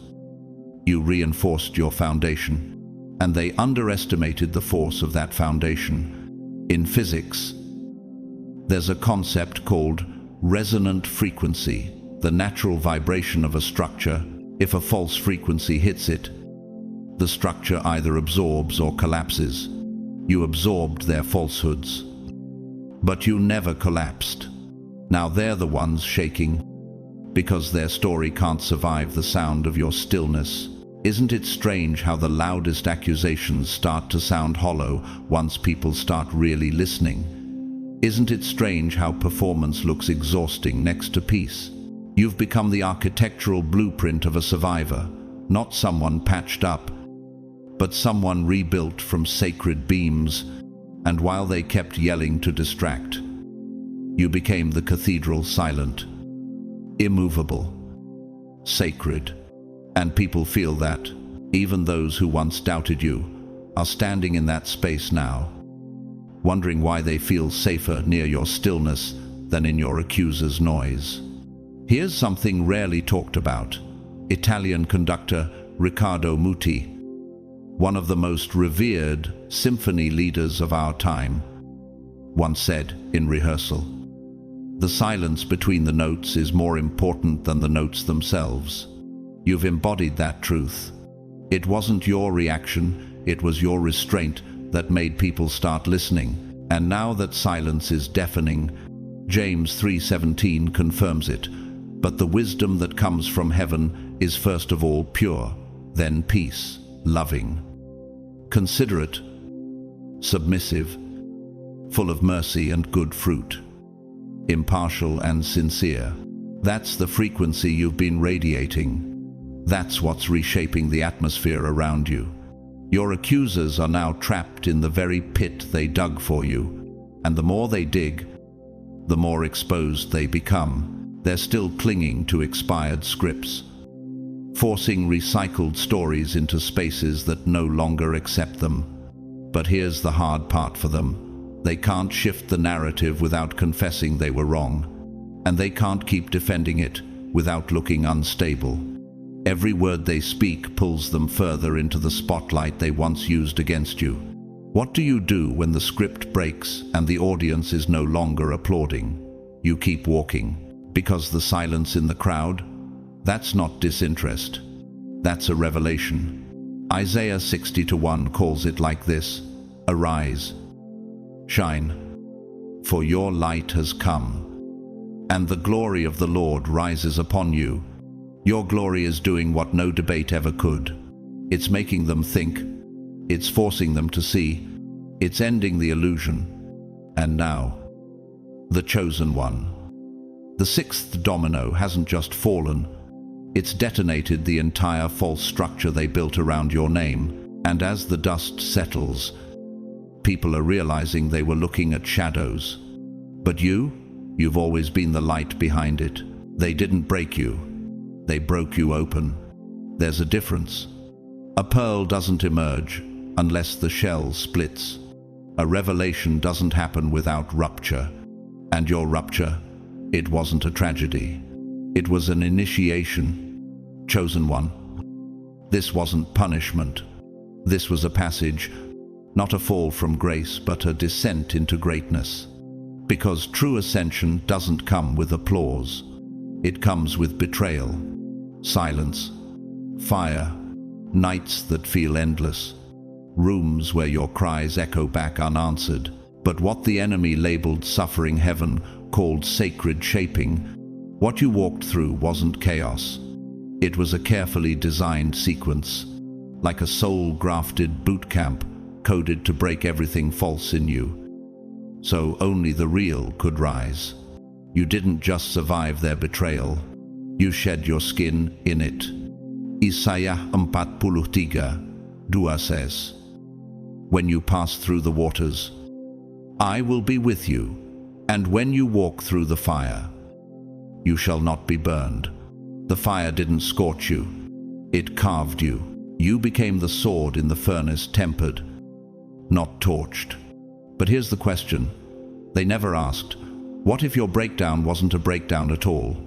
you reinforced your foundation, and they underestimated the force of that foundation. In physics, there's a concept called resonant frequency, the natural vibration of a structure. If a false frequency hits it, the structure either absorbs or collapses. You absorbed their falsehoods, but you never collapsed. Now they're the ones shaking, because their story can't survive the sound of your stillness. Isn't it strange how the loudest accusations start to sound hollow once people start really listening? Isn't it strange how performance looks exhausting next to peace? You've become the architectural blueprint of a survivor, not someone patched up, but someone rebuilt from sacred beams. And while they kept yelling to distract, you became the cathedral, silent, immovable, sacred. And people feel that. Even those who once doubted you are standing in that space now, wondering why they feel safer near your stillness than in your accuser's noise. Here's something rarely talked about. Italian conductor Riccardo Muti, one of the most revered symphony leaders of our time, once said in rehearsal, "The silence between the notes is more important than the notes themselves." You've embodied that truth. It wasn't your reaction, it was your restraint that made people start listening. And now that silence is deafening, James 3:17 confirms it. But the wisdom that comes from heaven is first of all pure, then peace, loving, considerate, submissive, full of mercy and good fruit, impartial and sincere. That's the frequency you've been radiating. That's what's reshaping the atmosphere around you. Your accusers are now trapped in the very pit they dug for you, and the more they dig, the more exposed they become. They're still clinging to expired scripts, forcing recycled stories into spaces that no longer accept them. But here's the hard part for them. They can't shift the narrative without confessing they were wrong, and they can't keep defending it without looking unstable. Every word they speak pulls them further into the spotlight they once used against you. What do you do when the script breaks and the audience is no longer applauding? You keep walking, because the silence in the crowd, that's not disinterest. That's a revelation. Isaiah 60:1 calls it like this: Arise, shine, for your light has come, and the glory of the Lord rises upon you. Your glory is doing what no debate ever could. It's making them think. It's forcing them to see. It's ending the illusion. And now, the chosen one. The sixth domino hasn't just fallen. It's detonated the entire false structure they built around your name. And as the dust settles, people are realizing they were looking at shadows. But you've always been the light behind it. They didn't break you. They broke you open. There's a difference. A pearl doesn't emerge unless the shell splits. A revelation doesn't happen without rupture. And your rupture, it wasn't a tragedy. It was an initiation. Chosen one. This wasn't punishment. This was a passage, not a fall from grace, but a descent into greatness. Because true ascension doesn't come with applause. It comes with betrayal, silence, fire, nights that feel endless, rooms where your cries echo back unanswered. But what the enemy labeled suffering heaven called sacred shaping, what you walked through wasn't chaos. It was a carefully designed sequence, like a soul-grafted boot camp coded to break everything false in you. So only the real could rise. You didn't just survive their betrayal. You shed your skin in it. Isaiah 43:2 says, When you pass through the waters, I will be with you, and when you walk through the fire, you shall not be burned. The fire didn't scorch you. It carved you. You became the sword in the furnace, tempered, not torched. But here's the question. They never asked, what if your breakdown wasn't a breakdown at all,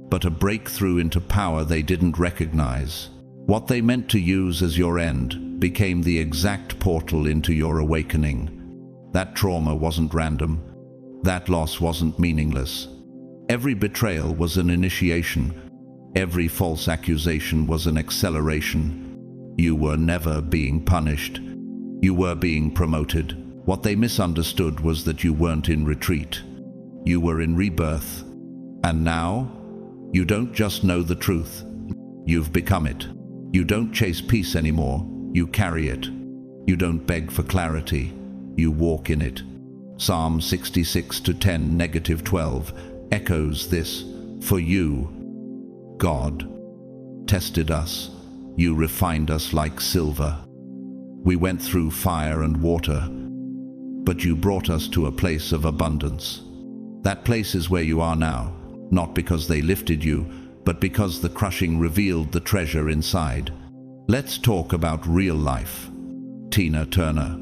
but a breakthrough into power they didn't recognize? What they meant to use as your end became the exact portal into your awakening. That trauma wasn't random. That loss wasn't meaningless. Every betrayal was an initiation. Every false accusation was an acceleration. You were never being punished. You were being promoted. What they misunderstood was that you weren't in retreat. You were in rebirth. And now, you don't just know the truth. You've become it. You don't chase peace anymore. You carry it. You don't beg for clarity. You walk in it. Psalm 66:10-12 echoes this. For you, God, tested us. You refined us like silver. We went through fire and water, but you brought us to a place of abundance. That place is where you are now, not because they lifted you, but because the crushing revealed the treasure inside. Let's talk about real life. Tina Turner,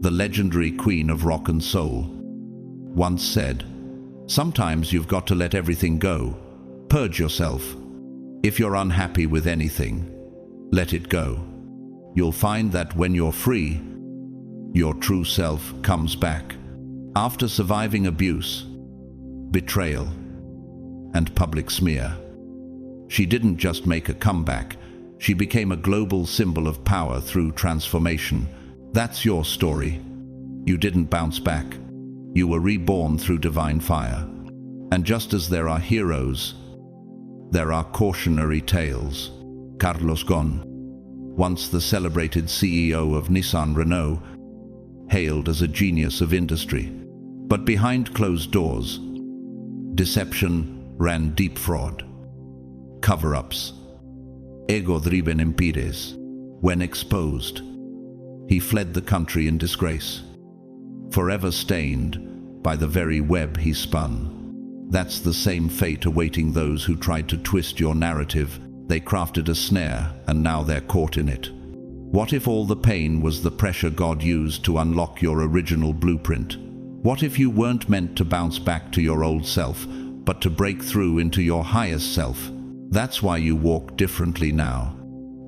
the legendary queen of rock and soul, once said, sometimes you've got to let everything go. Purge yourself. If you're unhappy with anything, let it go. You'll find that when you're free, your true self comes back. After surviving abuse, betrayal, and public smear, She didn't just make a comeback, she became a global symbol of power through transformation. That's your story. You didn't bounce back. You were reborn through divine fire. And just as there are heroes, there are cautionary tales. Carlos Ghosn, once the celebrated CEO of Nissan Renault, hailed as a genius of industry. But behind closed doors, deception ran deep. Fraud, cover-ups, ego-driven empires. When exposed, he fled the country in disgrace, forever stained by the very web he spun. That's the same fate awaiting those who tried to twist your narrative. They crafted a snare, and now they're caught in it. What if all the pain was the pressure God used to unlock your original blueprint? What if you weren't meant to bounce back to your old self, but to break through into your highest self? That's why you walk differently now.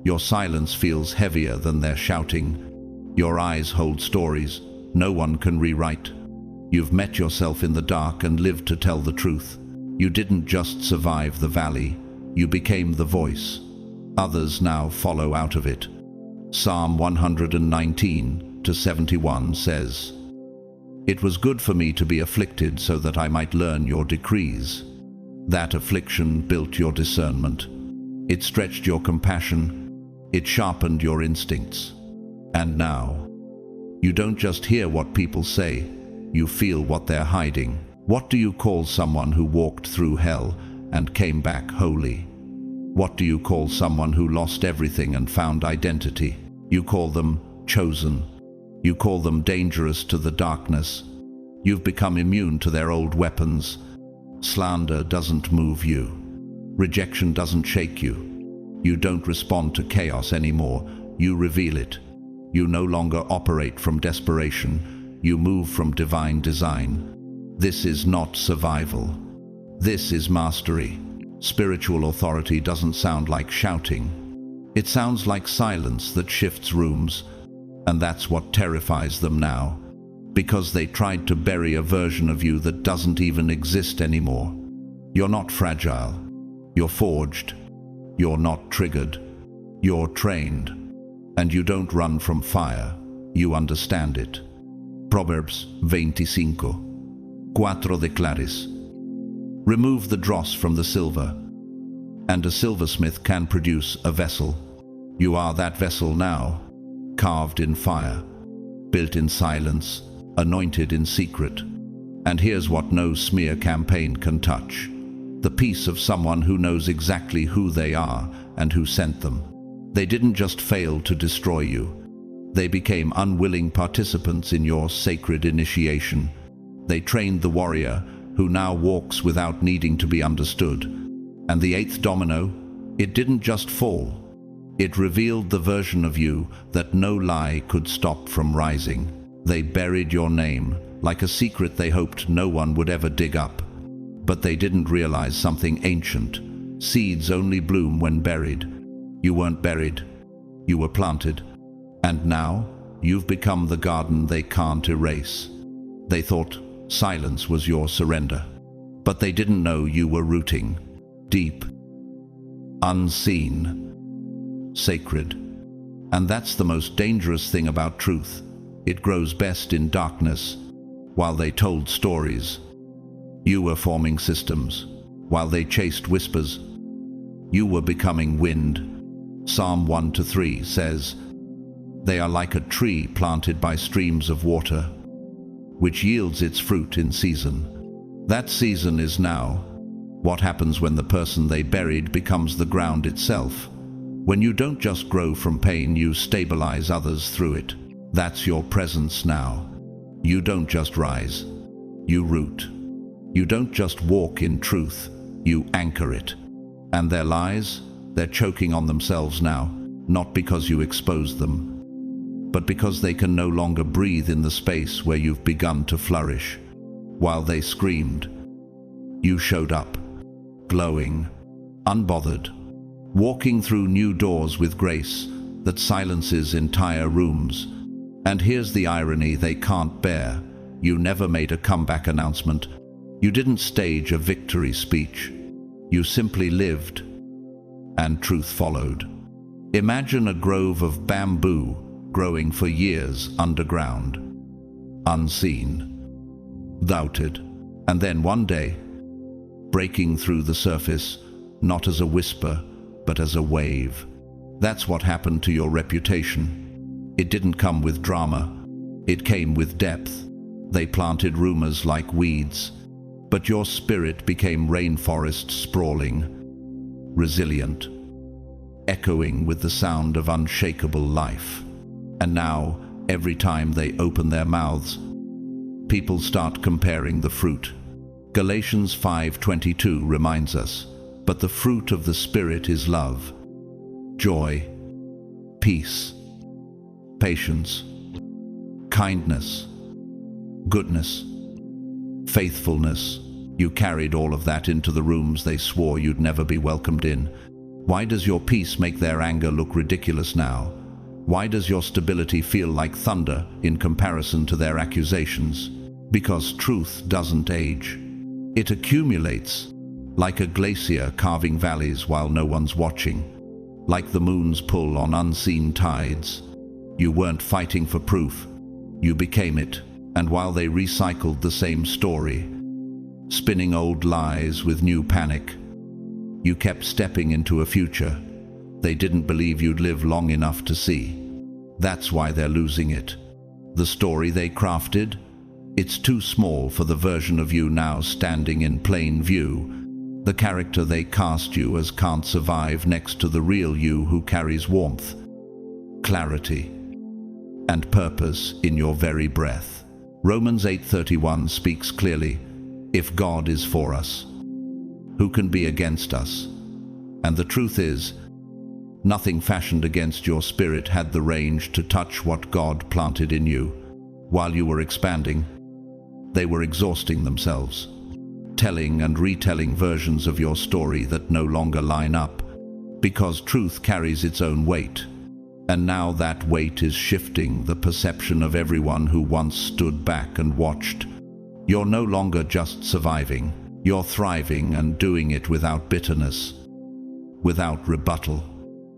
Your silence feels heavier than their shouting. Your eyes hold stories no one can rewrite. You've met yourself in the dark and lived to tell the truth. You didn't just survive the valley, you became the voice. Others now follow out of it. Psalm 119:71 says, "It was good for me to be afflicted so that I might learn your decrees." That affliction built your discernment. It stretched your compassion. It sharpened your instincts. And now, you don't just hear what people say, you feel what they're hiding. What do you call someone who walked through hell and came back holy? What do you call someone who lost everything and found identity? You call them chosen. You call them dangerous to the darkness. You've become immune to their old weapons. Slander doesn't move you. Rejection doesn't shake you. You don't respond to chaos anymore. You reveal it. You no longer operate from desperation. You move from divine design. This is not survival. This is mastery. Spiritual authority doesn't sound like shouting. It sounds like silence that shifts rooms. And that's what terrifies them now. Because they tried to bury a version of you that doesn't even exist anymore. You're not fragile. You're forged. You're not triggered. You're trained. And you don't run from fire. You understand it. Proverbs 25:4 declares, "Remove the dross from the silver, and a silversmith can produce a vessel." You are that vessel now, carved in fire, built in silence, anointed in secret. And here's what no smear campaign can touch: the peace of someone who knows exactly who they are and who sent them. They didn't just fail to destroy you. They became unwilling participants in your sacred initiation. They trained the warrior who now walks without needing to be understood. And the eighth domino, it didn't just fall. It revealed the version of you that no lie could stop from rising. They buried your name like a secret they hoped no one would ever dig up. But they didn't realize something ancient. Seeds only bloom when buried. You weren't buried. You were planted. And now, you've become the garden they can't erase. They thought silence was your surrender. But they didn't know you were rooting deep, unseen, sacred. And that's the most dangerous thing about truth. It grows best in darkness. While they told stories, you were forming systems. While they chased whispers, you were becoming wind. Psalm 1-3 says, "They are like a tree planted by streams of water, which yields its fruit in season." That season is now. What happens when the person they buried becomes the ground itself? When you don't just grow from pain, you stabilize others through it. That's your presence now. You don't just rise, you root. You don't just walk in truth, you anchor it. And their lies, they're choking on themselves now, not because you exposed them, but because they can no longer breathe in the space where you've begun to flourish. While they screamed, you showed up, glowing, unbothered, walking through new doors with grace that silences entire rooms. And here's the irony they can't bear. You never made a comeback announcement. You didn't stage a victory speech. You simply lived. and truth followed. Imagine a grove of bamboo growing for years underground, unseen, doubted, and then one day, breaking through the surface, not as a whisper, but as a wave. That's what happened to your reputation. It didn't come with drama. It came with depth. They planted rumors like weeds, but your spirit became rainforest sprawling, resilient, echoing with the sound of unshakable life. And now, every time they open their mouths, people start comparing the fruit. Galatians 5:22 reminds us, "But the fruit of the Spirit is love, joy, peace, patience, kindness, goodness, faithfulness." You carried all of that into the rooms they swore you'd never be welcomed in. Why does your peace make their anger look ridiculous now? Why does your stability feel like thunder in comparison to their accusations? Because truth doesn't age. It accumulates, like a glacier carving valleys while no one's watching, like the moon's pull on unseen tides. You weren't fighting for proof. You became it, and while they recycled the same story, spinning old lies with new panic, you kept stepping into a future they didn't believe you'd live long enough to see. That's why they're losing it. The story they crafted, it's too small for the version of you now standing in plain view. The character they cast you as can't survive next to the real you who carries warmth, clarity, and purpose in your very breath. Romans 8:31 speaks clearly, "If God is for us, who can be against us?" And the truth is, nothing fashioned against your spirit had the range to touch what God planted in you. While you were expanding, they were exhausting themselves, telling and retelling versions of your story that no longer line up, because truth carries its own weight. And now that weight is shifting the perception of everyone who once stood back and watched. You're no longer just surviving, you're thriving, and doing it without bitterness, without rebuttal.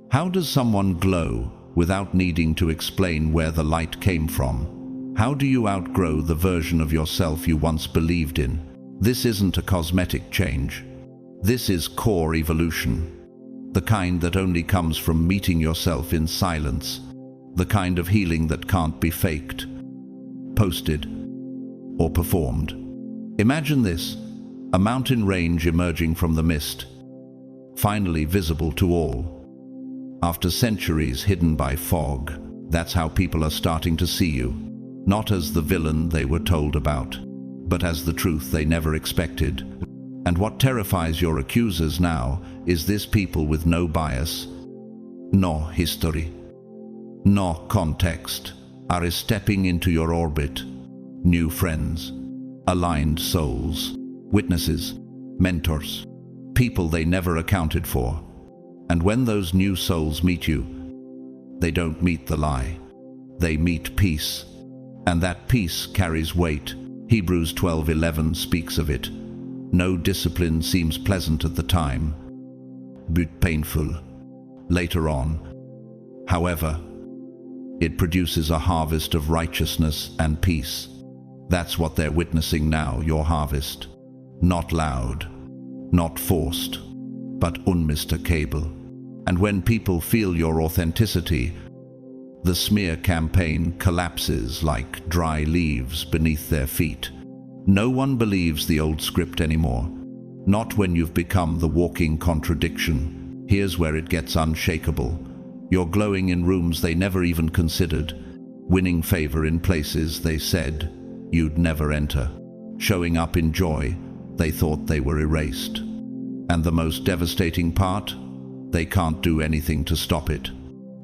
How does someone glow without needing to explain where the light came from? How do you outgrow the version of yourself you once believed in? This isn't a cosmetic change. This is core evolution. The kind that only comes from meeting yourself in silence. The kind of healing that can't be faked, posted, or performed. Imagine this, a mountain range emerging from the mist, finally visible to all. After centuries hidden by fog, that's how people are starting to see you. Not as the villain they were told about, but as the truth they never expected. And what terrifies your accusers now is this: people with no bias, no history, no context, are stepping into your orbit. New friends, aligned souls, witnesses, mentors, people they never accounted for. And when those new souls meet you, they don't meet the lie. They meet peace. And that peace carries weight. Hebrews 12:11 speaks of it. No discipline seems pleasant at the time, but painful later on. However, it produces a harvest of righteousness and peace. That's what they're witnessing now, your harvest. Not loud, not forced, but unmistakable. And when people feel your authenticity, the smear campaign collapses like dry leaves beneath their feet. No one believes the old script anymore. Not when you've become the walking contradiction. Here's where it gets unshakable. You're glowing in rooms they never even considered, winning favor in places they said you'd never enter, showing up in joy they thought they were erased. And the most devastating part? They can't do anything to stop it.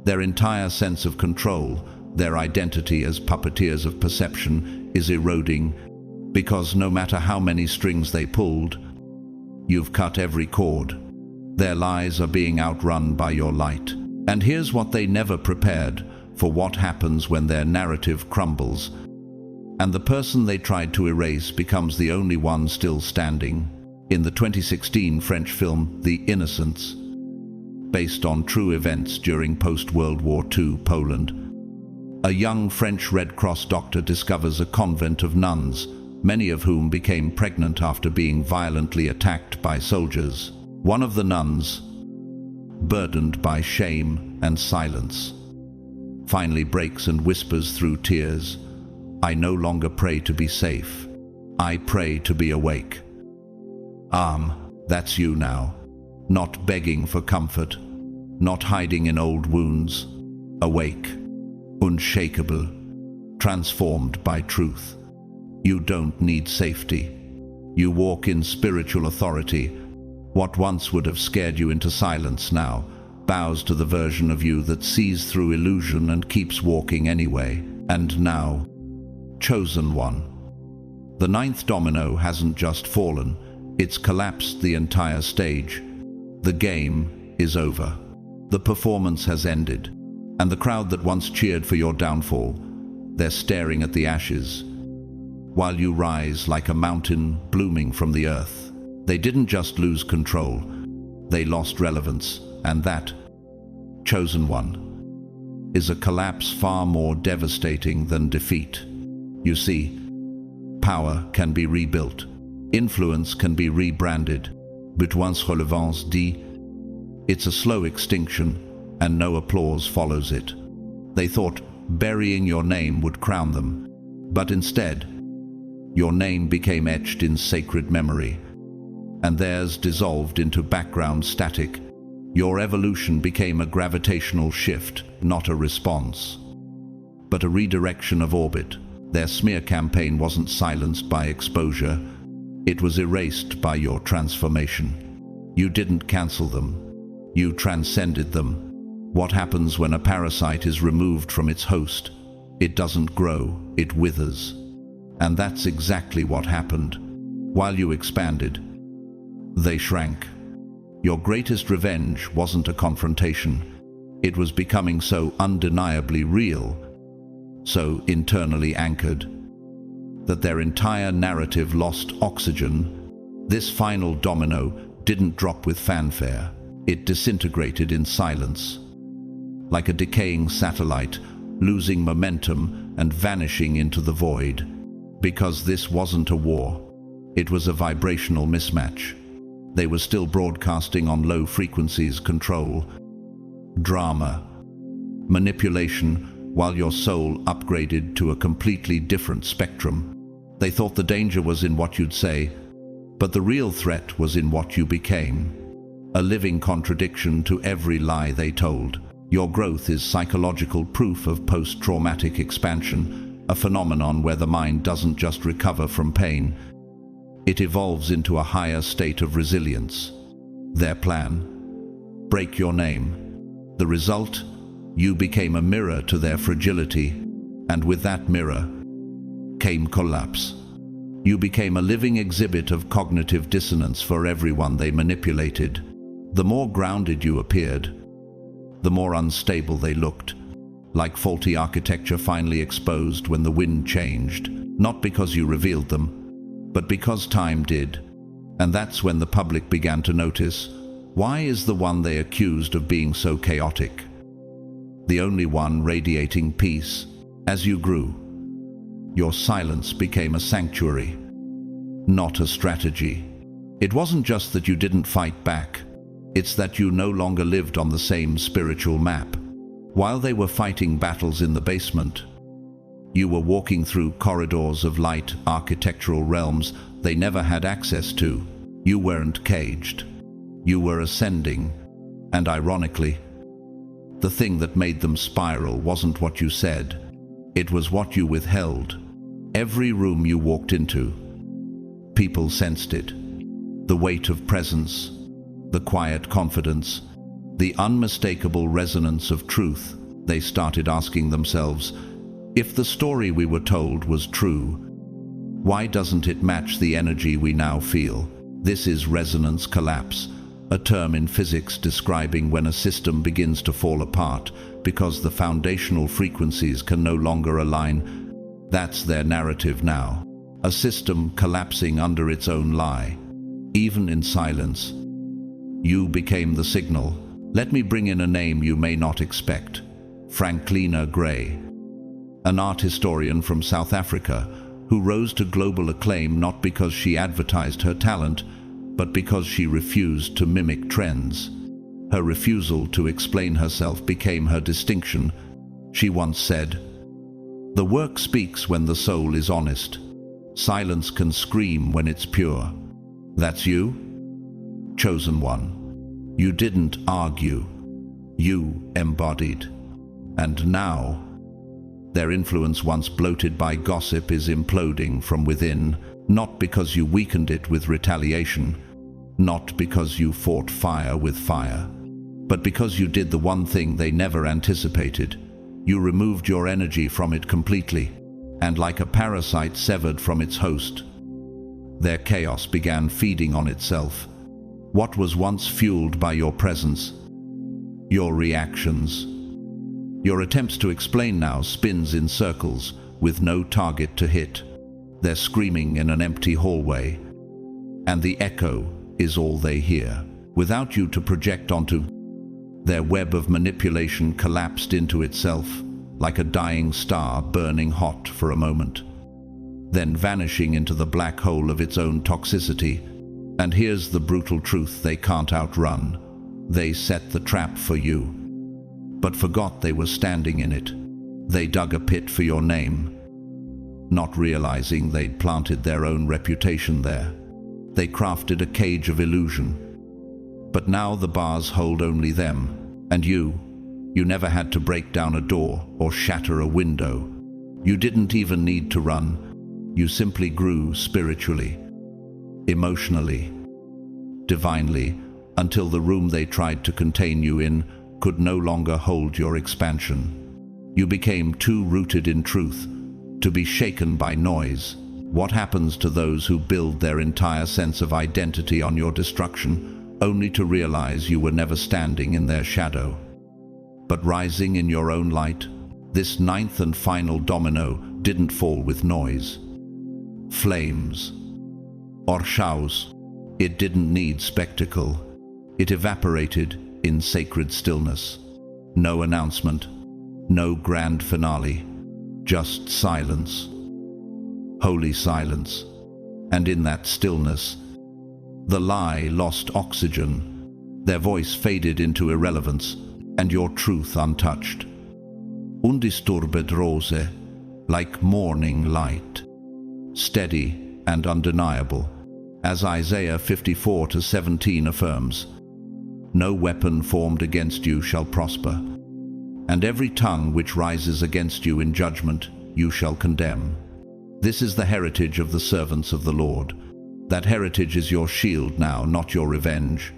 Their entire sense of control, their identity as puppeteers of perception, is eroding, because no matter how many strings they pulled, you've cut every cord. Their lies are being outrun by your light. And here's what they never prepared for: what happens when their narrative crumbles, and the person they tried to erase becomes the only one still standing. In the 2016 French film The Innocents, based on true events during post-World War II Poland. A young French Red Cross doctor discovers a convent of nuns, many of whom became pregnant after being violently attacked by soldiers. One of the nuns, burdened by shame and silence, finally breaks and whispers through tears, "I no longer pray to be safe. I pray to be awake." That's you now. Not begging for comfort, not hiding in old wounds. Awake, unshakable, transformed by truth. You don't need safety. You walk in spiritual authority. What once would have scared you into silence now bows to the version of you that sees through illusion and keeps walking anyway. And now, chosen one. The ninth domino hasn't just fallen, it's collapsed the entire stage. The game is over. The performance has ended. And the crowd that once cheered for your downfall, they're staring at the ashes, while you rise like a mountain blooming from the earth. They didn't just lose control, they lost relevance, and that, chosen one, is a collapse far more devastating than defeat. You see, power can be rebuilt, influence can be rebranded, but once relevance dit, it's a slow extinction, and no applause follows it. They thought burying your name would crown them, but instead, your name became etched in sacred memory, and theirs dissolved into background static. Your evolution became a gravitational shift, not a response, but a redirection of orbit. Their smear campaign wasn't silenced by exposure, it was erased by your transformation. You didn't cancel them, you transcended them. What happens when a parasite is removed from its host? It doesn't grow, it withers. And that's exactly what happened. While you expanded, they shrank. Your greatest revenge wasn't a confrontation. It was becoming so undeniably real, so internally anchored, that their entire narrative lost oxygen. This final domino didn't drop with fanfare. It disintegrated in silence, like a decaying satellite, losing momentum and vanishing into the void. Because this wasn't a war, it was a vibrational mismatch. They were still broadcasting on low frequencies, control, drama, manipulation, while your soul upgraded to a completely different spectrum. They thought the danger was in what you'd say, but the real threat was in what you became. A living contradiction to every lie they told. Your growth is psychological proof of post-traumatic expansion, a phenomenon where the mind doesn't just recover from pain, it evolves into a higher state of resilience. Their plan? Break your name. The result? You became a mirror to their fragility, and with that mirror came collapse. You became a living exhibit of cognitive dissonance for everyone they manipulated. The more grounded you appeared, the more unstable they looked, like faulty architecture finally exposed when the wind changed, not because you revealed them, but because time did. And that's when the public began to notice, why is the one they accused of being so chaotic the only one radiating peace? As you grew, your silence became a sanctuary, not a strategy. It wasn't just that you didn't fight back, it's that you no longer lived on the same spiritual map. While they were fighting battles in the basement, you were walking through corridors of light, architectural realms they never had access to. You weren't caged. You were ascending. And ironically, the thing that made them spiral wasn't what you said. It was what you withheld. Every room you walked into, people sensed it. The weight of presence, the quiet confidence, the unmistakable resonance of truth. They started asking themselves, if the story we were told was true, why doesn't it match the energy we now feel? This is resonance collapse, a term in physics describing when a system begins to fall apart because the foundational frequencies can no longer align. That's their narrative now. A system collapsing under its own lie. Even in silence, you became the signal. Let me bring in a name you may not expect. Franklina Gray, an art historian from South Africa who rose to global acclaim not because she advertised her talent, but because she refused to mimic trends. Her refusal to explain herself became her distinction. She once said, "The work speaks when the soul is honest. Silence can scream when it's pure." That's you? Chosen one. You didn't argue. You embodied. And now, their influence once bloated by gossip is imploding from within, not because you weakened it with retaliation, not because you fought fire with fire, but because you did the one thing they never anticipated. You removed your energy from it completely, and like a parasite severed from its host, their chaos began feeding on itself. What was once fueled by your presence, your reactions, your attempts to explain now spins in circles with no target to hit. They're screaming in an empty hallway, and the echo is all they hear. Without you to project onto, their web of manipulation collapsed into itself, like a dying star burning hot for a moment, then vanishing into the black hole of its own toxicity. And here's the brutal truth they can't outrun. They set the trap for you, but forgot they were standing in it. They dug a pit for your name, not realizing they'd planted their own reputation there. They crafted a cage of illusion, but now the bars hold only them. And you never had to break down a door or shatter a window. You didn't even need to run. You simply grew spiritually, emotionally, divinely, until the room they tried to contain you in could no longer hold your expansion. You became too rooted in truth to be shaken by noise. What happens to those who build their entire sense of identity on your destruction, only to realize you were never standing in their shadow, but rising in your own light? This ninth and final domino didn't fall with noise, flames, or shouts. It didn't need spectacle. It evaporated in sacred stillness. No announcement, no grand finale, just silence, holy silence. And in that stillness, the lie lost oxygen. Their voice faded into irrelevance, and your truth untouched. Undisturbed rose, like morning light, steady and undeniable. As Isaiah 54:17 affirms, "No weapon formed against you shall prosper, and every tongue which rises against you in judgment you shall condemn." This is the heritage of the servants of the Lord. That heritage is your shield now, not your revenge,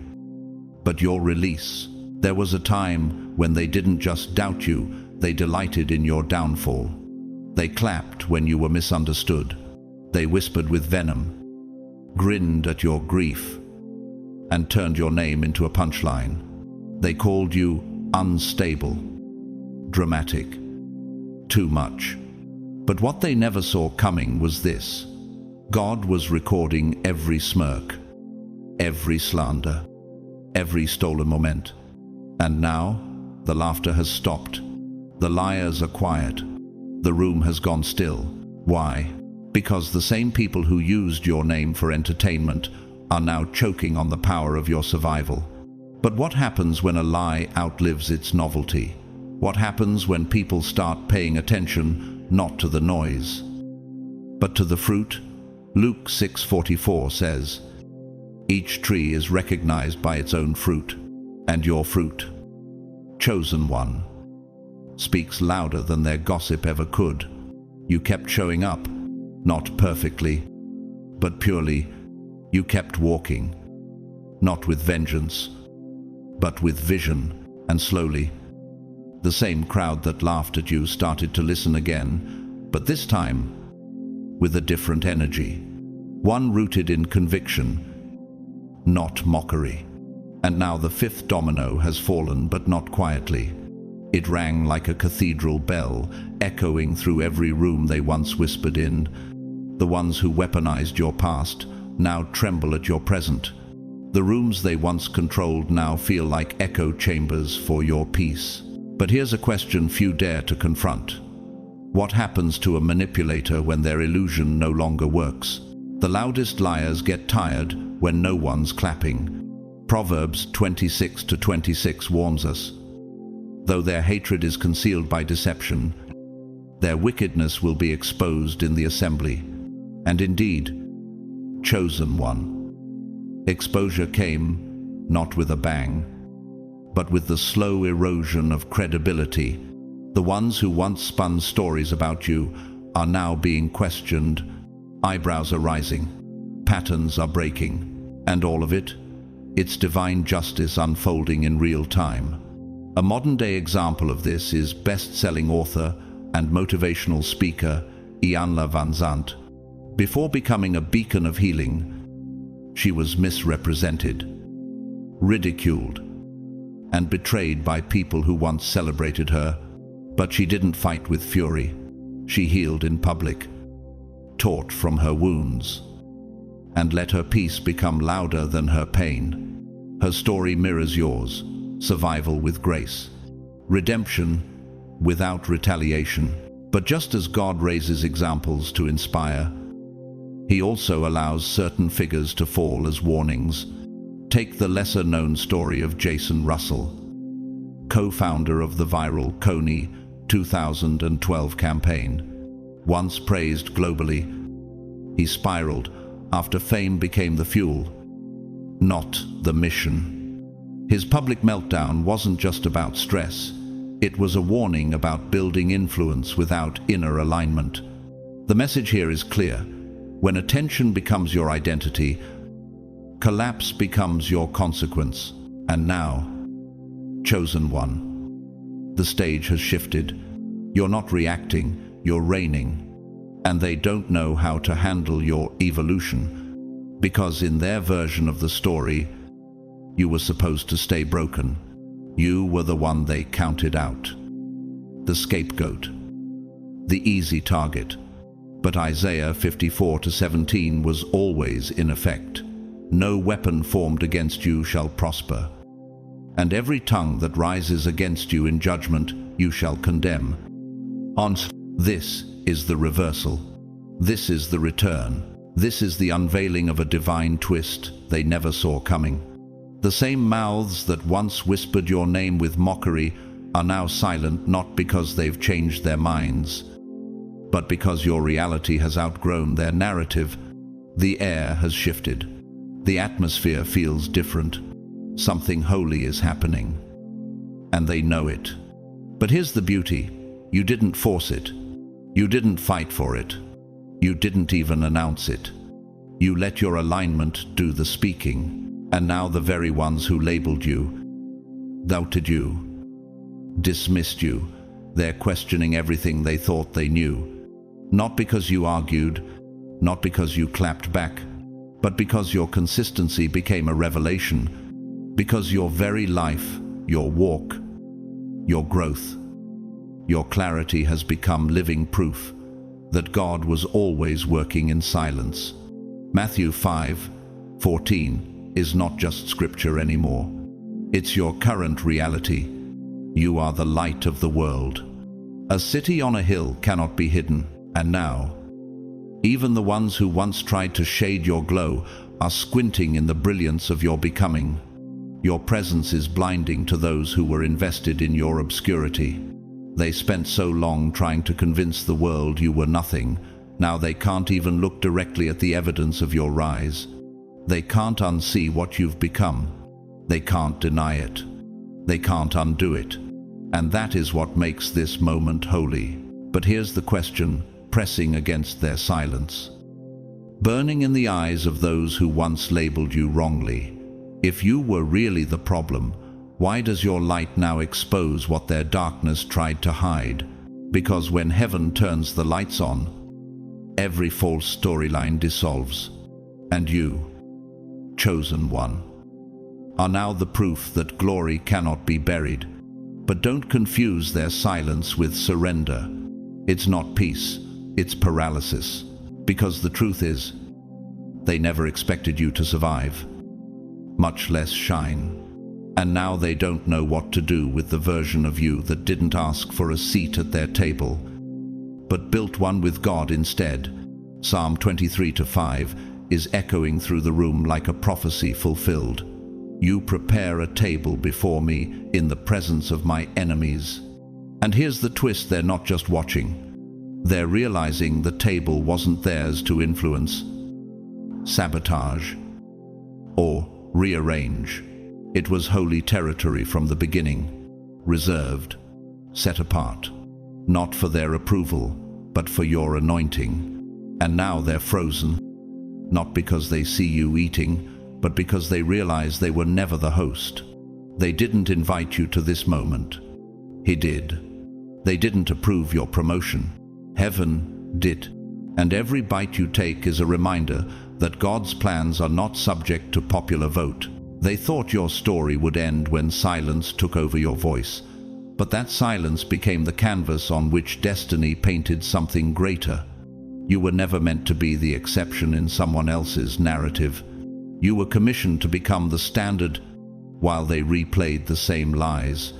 but your release. There was a time when they didn't just doubt you, they delighted in your downfall. They clapped when you were misunderstood. They whispered with venom, grinned at your grief, and turned your name into a punchline. They called you unstable, dramatic, too much. But what they never saw coming was this: God was recording every smirk, every slander, every stolen moment. And now, the laughter has stopped. The liars are quiet. The room has gone still. Why? Because the same people who used your name for entertainment are now choking on the power of your survival. But what happens when a lie outlives its novelty? What happens when people start paying attention not to the noise, but to the fruit? Luke 6:44 says, "Each tree is recognized by its own fruit, and your fruit, chosen one, speaks louder than their gossip ever could." You kept showing up, not perfectly, but purely. You kept walking, not with vengeance, but with vision. And slowly, the same crowd that laughed at you started to listen again, but this time with a different energy, one rooted in conviction, not mockery. And now the fifth domino has fallen, but not quietly. It rang like a cathedral bell, echoing through every room they once whispered in. The ones who weaponized your past now tremble at your present. The rooms they once controlled now feel like echo chambers for your peace. But here's a question few dare to confront. What happens to a manipulator when their illusion no longer works? The loudest liars get tired when no one's clapping. Proverbs 26:26 warns us. Though their hatred is concealed by deception, their wickedness will be exposed in the assembly. And indeed, chosen one. Exposure came not with a bang, but with the slow erosion of credibility. The ones who once spun stories about you are now being questioned. Eyebrows are rising, patterns are breaking, and all of it, it's divine justice unfolding in real time. A modern-day example of this is best-selling author and motivational speaker Iyanla Vanzant. Before becoming a beacon of healing, she was misrepresented, ridiculed, and betrayed by people who once celebrated her. But she didn't fight with fury. She healed in public, taught from her wounds, and let her peace become louder than her pain. Her story mirrors yours: survival with grace, redemption without retaliation. But just as God raises examples to inspire, He also allows certain figures to fall as warnings. Take the lesser-known story of Jason Russell, co-founder of the viral Kony 2012 campaign. Once praised globally, he spiraled after fame became the fuel, not the mission. His public meltdown wasn't just about stress. It was a warning about building influence without inner alignment. The message here is clear. When attention becomes your identity, collapse becomes your consequence. And now, chosen one, the stage has shifted. You're not reacting, you're reigning. And they don't know how to handle your evolution, because in their version of the story, you were supposed to stay broken. You were the one they counted out, the scapegoat, the easy target. But Isaiah 54:17 was always in effect. No weapon formed against you shall prosper, and every tongue that rises against you in judgment you shall condemn. This is the reversal. This is the return. This is the unveiling of a divine twist they never saw coming. The same mouths that once whispered your name with mockery are now silent, not because they've changed their minds, but because your reality has outgrown their narrative. The air has shifted. The atmosphere feels different. Something holy is happening, and they know it. But here's the beauty. You didn't force it. You didn't fight for it. You didn't even announce it. You let your alignment do the speaking. And now the very ones who labeled you, doubted you, dismissed you, they're questioning everything they thought they knew. Not because you argued, not because you clapped back, but because your consistency became a revelation. Because your very life, your walk, your growth, your clarity has become living proof that God was always working in silence. Matthew 5:14 is not just scripture anymore. It's your current reality. You are the light of the world. A city on a hill cannot be hidden, and now, even the ones who once tried to shade your glow are squinting in the brilliance of your becoming. Your presence is blinding to those who were invested in your obscurity. They spent so long trying to convince the world you were nothing. Now they can't even look directly at the evidence of your rise. They can't unsee what you've become. They can't deny it. They can't undo it. And that is what makes this moment holy. But here's the question, pressing against their silence, burning in the eyes of those who once labeled you wrongly. If you were really the problem, why does your light now expose what their darkness tried to hide? Because when heaven turns the lights on, every false storyline dissolves. And you, chosen one, are now the proof that glory cannot be buried. But don't confuse their silence with surrender. It's not peace, it's paralysis. Because the truth is, they never expected you to survive. much less shine. And now they don't know what to do with the version of you that didn't ask for a seat at their table, but built one with God instead. Psalm 23:5 is echoing through the room like a prophecy fulfilled. You prepare a table before me in the presence of my enemies. And here's the twist, they're not just watching. They're realizing the table wasn't theirs to influence, sabotage, or rearrange. It was holy territory from the beginning, reserved, set apart, not for their approval, but for your anointing. And now they're frozen, not because they see you eating, but because they realize they were never the host. They didn't invite you to this moment. He did. They didn't approve your promotion. Heaven did. And every bite you take is a reminder that God's plans are not subject to popular vote. They thought your story would end when silence took over your voice, but that silence became the canvas on which destiny painted something greater. You were never meant to be the exception in someone else's narrative. You were commissioned to become the standard while they replayed the same lies.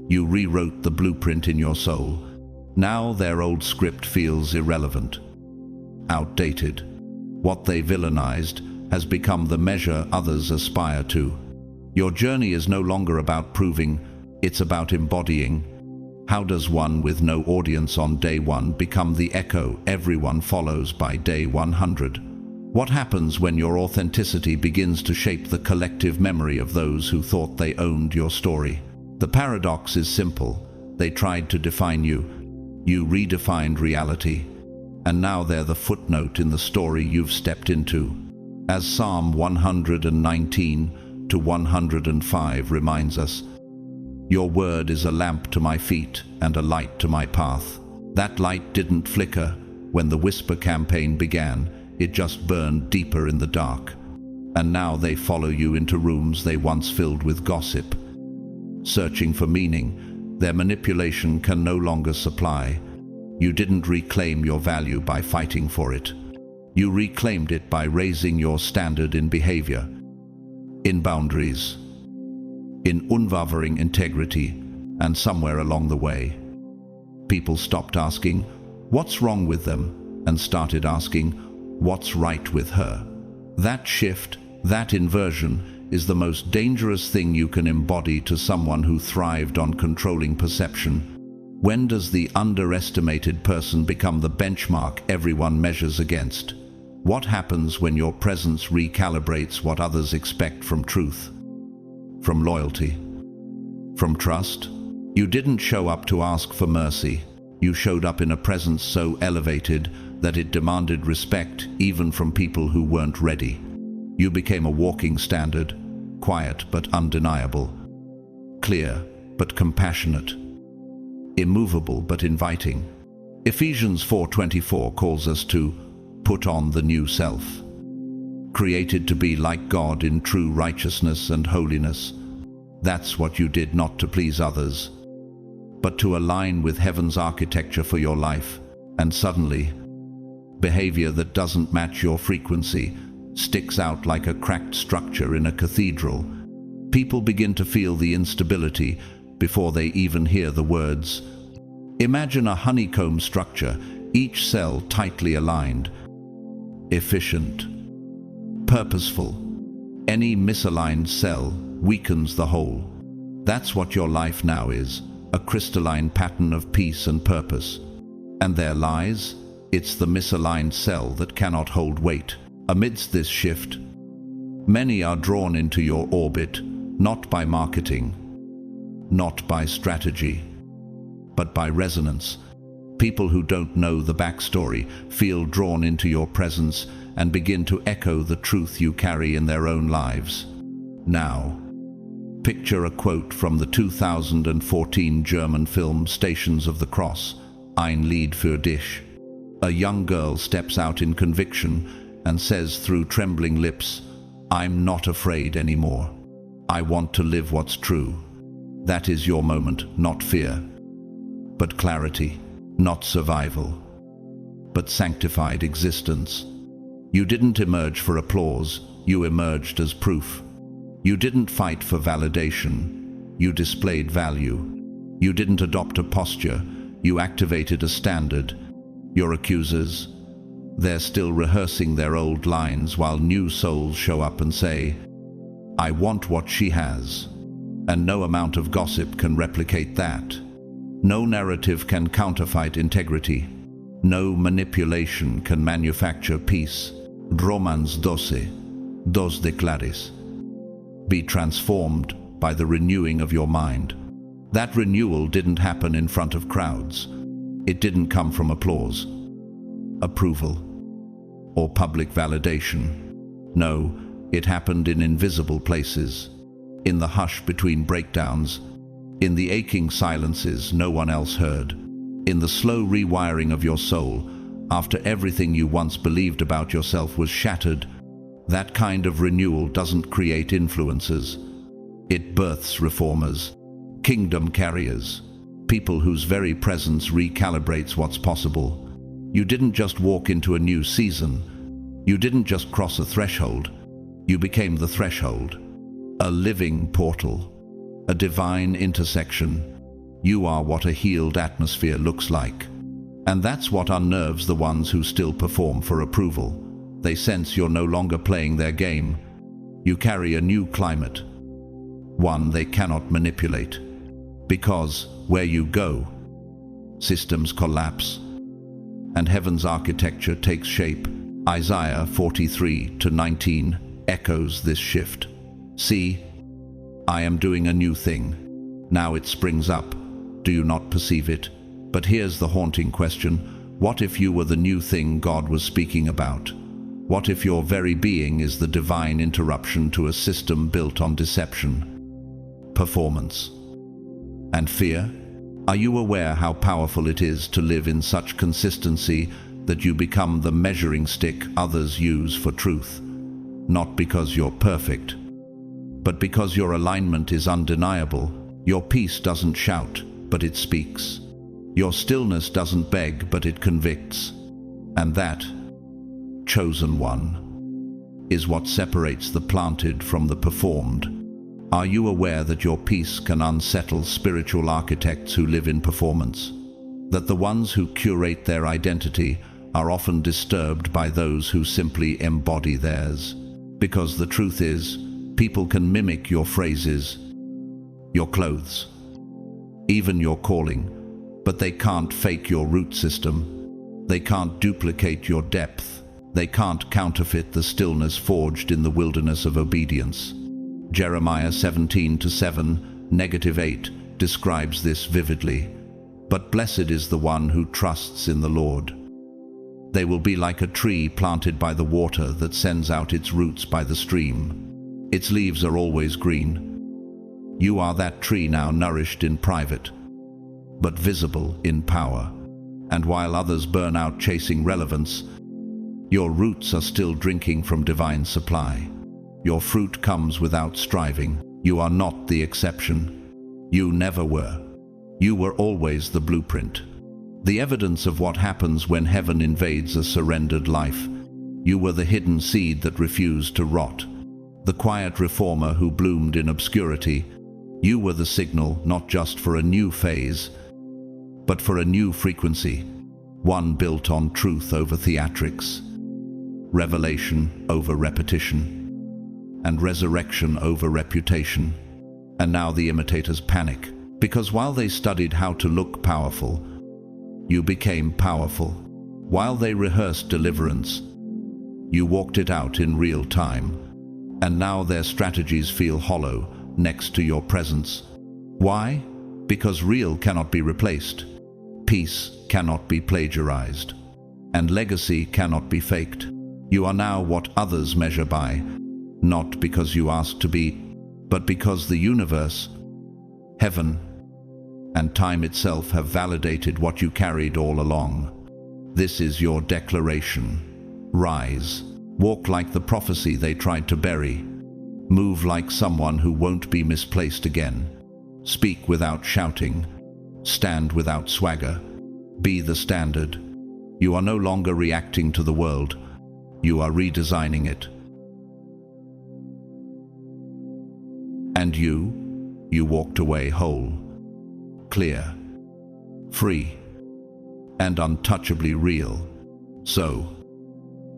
You rewrote the blueprint in your soul. Now their old script feels irrelevant, outdated. What they villainized has become the measure others aspire to. Your journey is no longer about proving, it's about embodying. How does one with no audience on day one become the echo everyone follows by day 100? What happens when your authenticity begins to shape the collective memory of those who thought they owned your story? The paradox is simple. They tried to define you. You redefined reality. And now they're the footnote in the story you've stepped into. As Psalm 119-105 reminds us, your word is a lamp to my feet and a light to my path. That light didn't flicker when the Whisper campaign began. It just burned deeper in the dark. And now they follow you into rooms they once filled with gossip. Searching for meaning, their manipulation can no longer supply. You didn't reclaim your value by fighting for it. You reclaimed it by raising your standard in behavior, in boundaries, in unwavering integrity, and somewhere along the way, people stopped asking, what's wrong with them, and started asking, what's right with her? That shift, that inversion, is the most dangerous thing you can embody to someone who thrived on controlling perception. When does the underestimated person become the benchmark everyone measures against? What happens when your presence recalibrates what others expect from truth, from loyalty, from trust? You didn't show up to ask for mercy. You showed up in a presence so elevated that it demanded respect even from people who weren't ready. You became a walking standard, quiet but undeniable, clear but compassionate, immovable but inviting. Ephesians 4:24 calls us to put on the new self, created to be like God in true righteousness and holiness. That's what you did, not to please others, but to align with heaven's architecture for your life. And suddenly, behavior that doesn't match your frequency sticks out like a cracked structure in a cathedral. People begin to feel the instability before they even hear the words. Imagine a honeycomb structure, each cell tightly aligned, efficient, purposeful. Any misaligned cell weakens the whole. That's what your life now is, a crystalline pattern of peace and purpose. And their lies? It's the misaligned cell that cannot hold weight. Amidst this shift, many are drawn into your orbit, not by marketing, not by strategy, but by resonance. People who don't know the backstory feel drawn into your presence and begin to echo the truth you carry in their own lives. Now, picture a quote from the 2014 German film Stations of the Cross, Ein Lied für dich. A young girl steps out in conviction and says through trembling lips, I'm not afraid anymore. I want to live what's true. That is your moment, not fear, but clarity, not survival, but sanctified existence. You didn't emerge for applause, you emerged as proof. You didn't fight for validation. You displayed value. You didn't adopt a posture. You activated a standard. Your accusers, they're still rehearsing their old lines while new souls show up and say, "I want what she has." And no amount of gossip can replicate that. No narrative can counterfeit integrity. No manipulation can manufacture peace. Romans 12, 2 declares. Be transformed by the renewing of your mind. That renewal didn't happen in front of crowds. It didn't come from applause, approval, or public validation. No, it happened in invisible places, in the hush between breakdowns, in the aching silences no one else heard, in the slow rewiring of your soul after everything you once believed about yourself was shattered. That kind of renewal doesn't create influencers. It births reformers, kingdom carriers, people whose very presence recalibrates what's possible. You didn't just walk into a new season. You didn't just cross a threshold. You became the threshold, a living portal, a divine intersection. You are what a healed atmosphere looks like. And that's what unnerves the ones who still perform for approval. They sense you're no longer playing their game. You carry a new climate, one they cannot manipulate. Because where you go, systems collapse, and heaven's architecture takes shape. Isaiah 43:19 echoes this shift. See, I am doing a new thing. Now it springs up. Do you not perceive it? But here's the haunting question. What if you were the new thing God was speaking about? What if your very being is the divine interruption to a system built on deception, performance, and fear? Are you aware how powerful it is to live in such consistency that you become the measuring stick others use for truth? Not because you're perfect, but because your alignment is undeniable. Your peace doesn't shout, but it speaks. Your stillness doesn't beg, but it convicts. And that, chosen one, is what separates the planted from the performed. Are you aware that your peace can unsettle spiritual architects who live in performance? That the ones who curate their identity are often disturbed by those who simply embody theirs? Because the truth is, people can mimic your phrases, your clothes, even your calling, but they can't fake your root system. They can't duplicate your depth. They can't counterfeit the stillness forged in the wilderness of obedience. Jeremiah 17:7-8 describes this vividly. But blessed is the one who trusts in the Lord. They will be like a tree planted by the water that sends out its roots by the stream. Its leaves are always green. You are that tree now, nourished in private, but visible in power. And while others burn out chasing relevance, your roots are still drinking from divine supply. Your fruit comes without striving. You are not the exception. You never were. You were always the blueprint. The evidence of what happens when heaven invades a surrendered life. You were the hidden seed that refused to rot, the quiet reformer who bloomed in obscurity. You were the signal not just for a new phase, but for a new frequency, one built on truth over theatrics, revelation over repetition, and resurrection over reputation. And now the imitators panic, because while they studied how to look powerful, you became powerful. While they rehearsed deliverance, you walked it out in real time. And now their strategies feel hollow next to your presence. Why? Because real cannot be replaced. Peace cannot be plagiarized. And legacy cannot be faked. You are now what others measure by, not because you asked to be, but because the universe, heaven, and time itself have validated what you carried all along. This is your declaration. Rise. Walk like the prophecy they tried to bury. Move like someone who won't be misplaced again. Speak without shouting. Stand without swagger. Be the standard. You are no longer reacting to the world. You are redesigning it. And you walked away whole, clear, free, and untouchably real. So,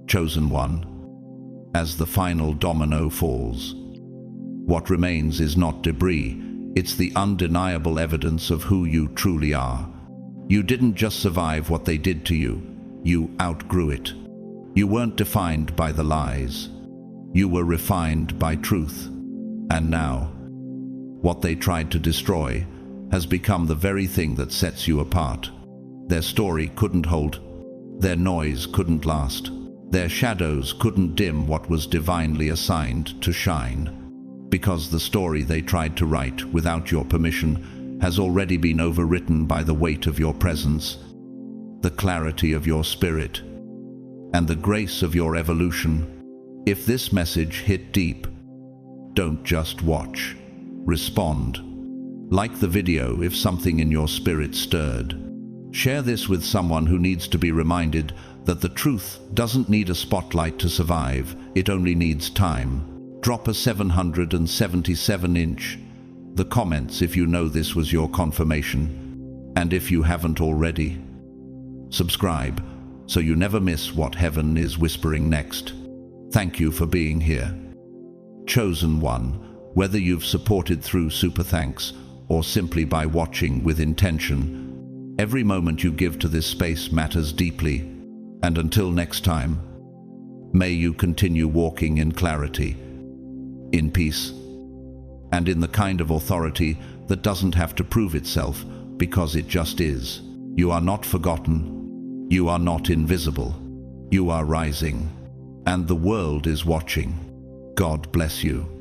chosen one, as the final domino falls, what remains is not debris, it's the undeniable evidence of who you truly are. You didn't just survive what they did to you, you outgrew it. You weren't defined by the lies. You were refined by truth. And now, what they tried to destroy has become the very thing that sets you apart. Their story couldn't hold. Their noise couldn't last. Their shadows couldn't dim what was divinely assigned to shine. Because the story they tried to write without your permission has already been overwritten by the weight of your presence, the clarity of your spirit, and the grace of your evolution. If this message hit deep, don't just watch. Respond. Like the video if something in your spirit stirred. Share this with someone who needs to be reminded that the truth doesn't need a spotlight to survive, it only needs time. Drop a 777-inch. The comments if you know this was your confirmation. And if you haven't already, subscribe so you never miss what heaven is whispering next. Thank you for being here. Chosen one, whether you've supported through super thanks or simply by watching with intention, every moment you give to this space matters deeply. And until next time, may you continue walking in clarity, in peace, and in the kind of authority that doesn't have to prove itself because it just is. You are not forgotten. You are not invisible. You are rising, and the world is watching. God bless you.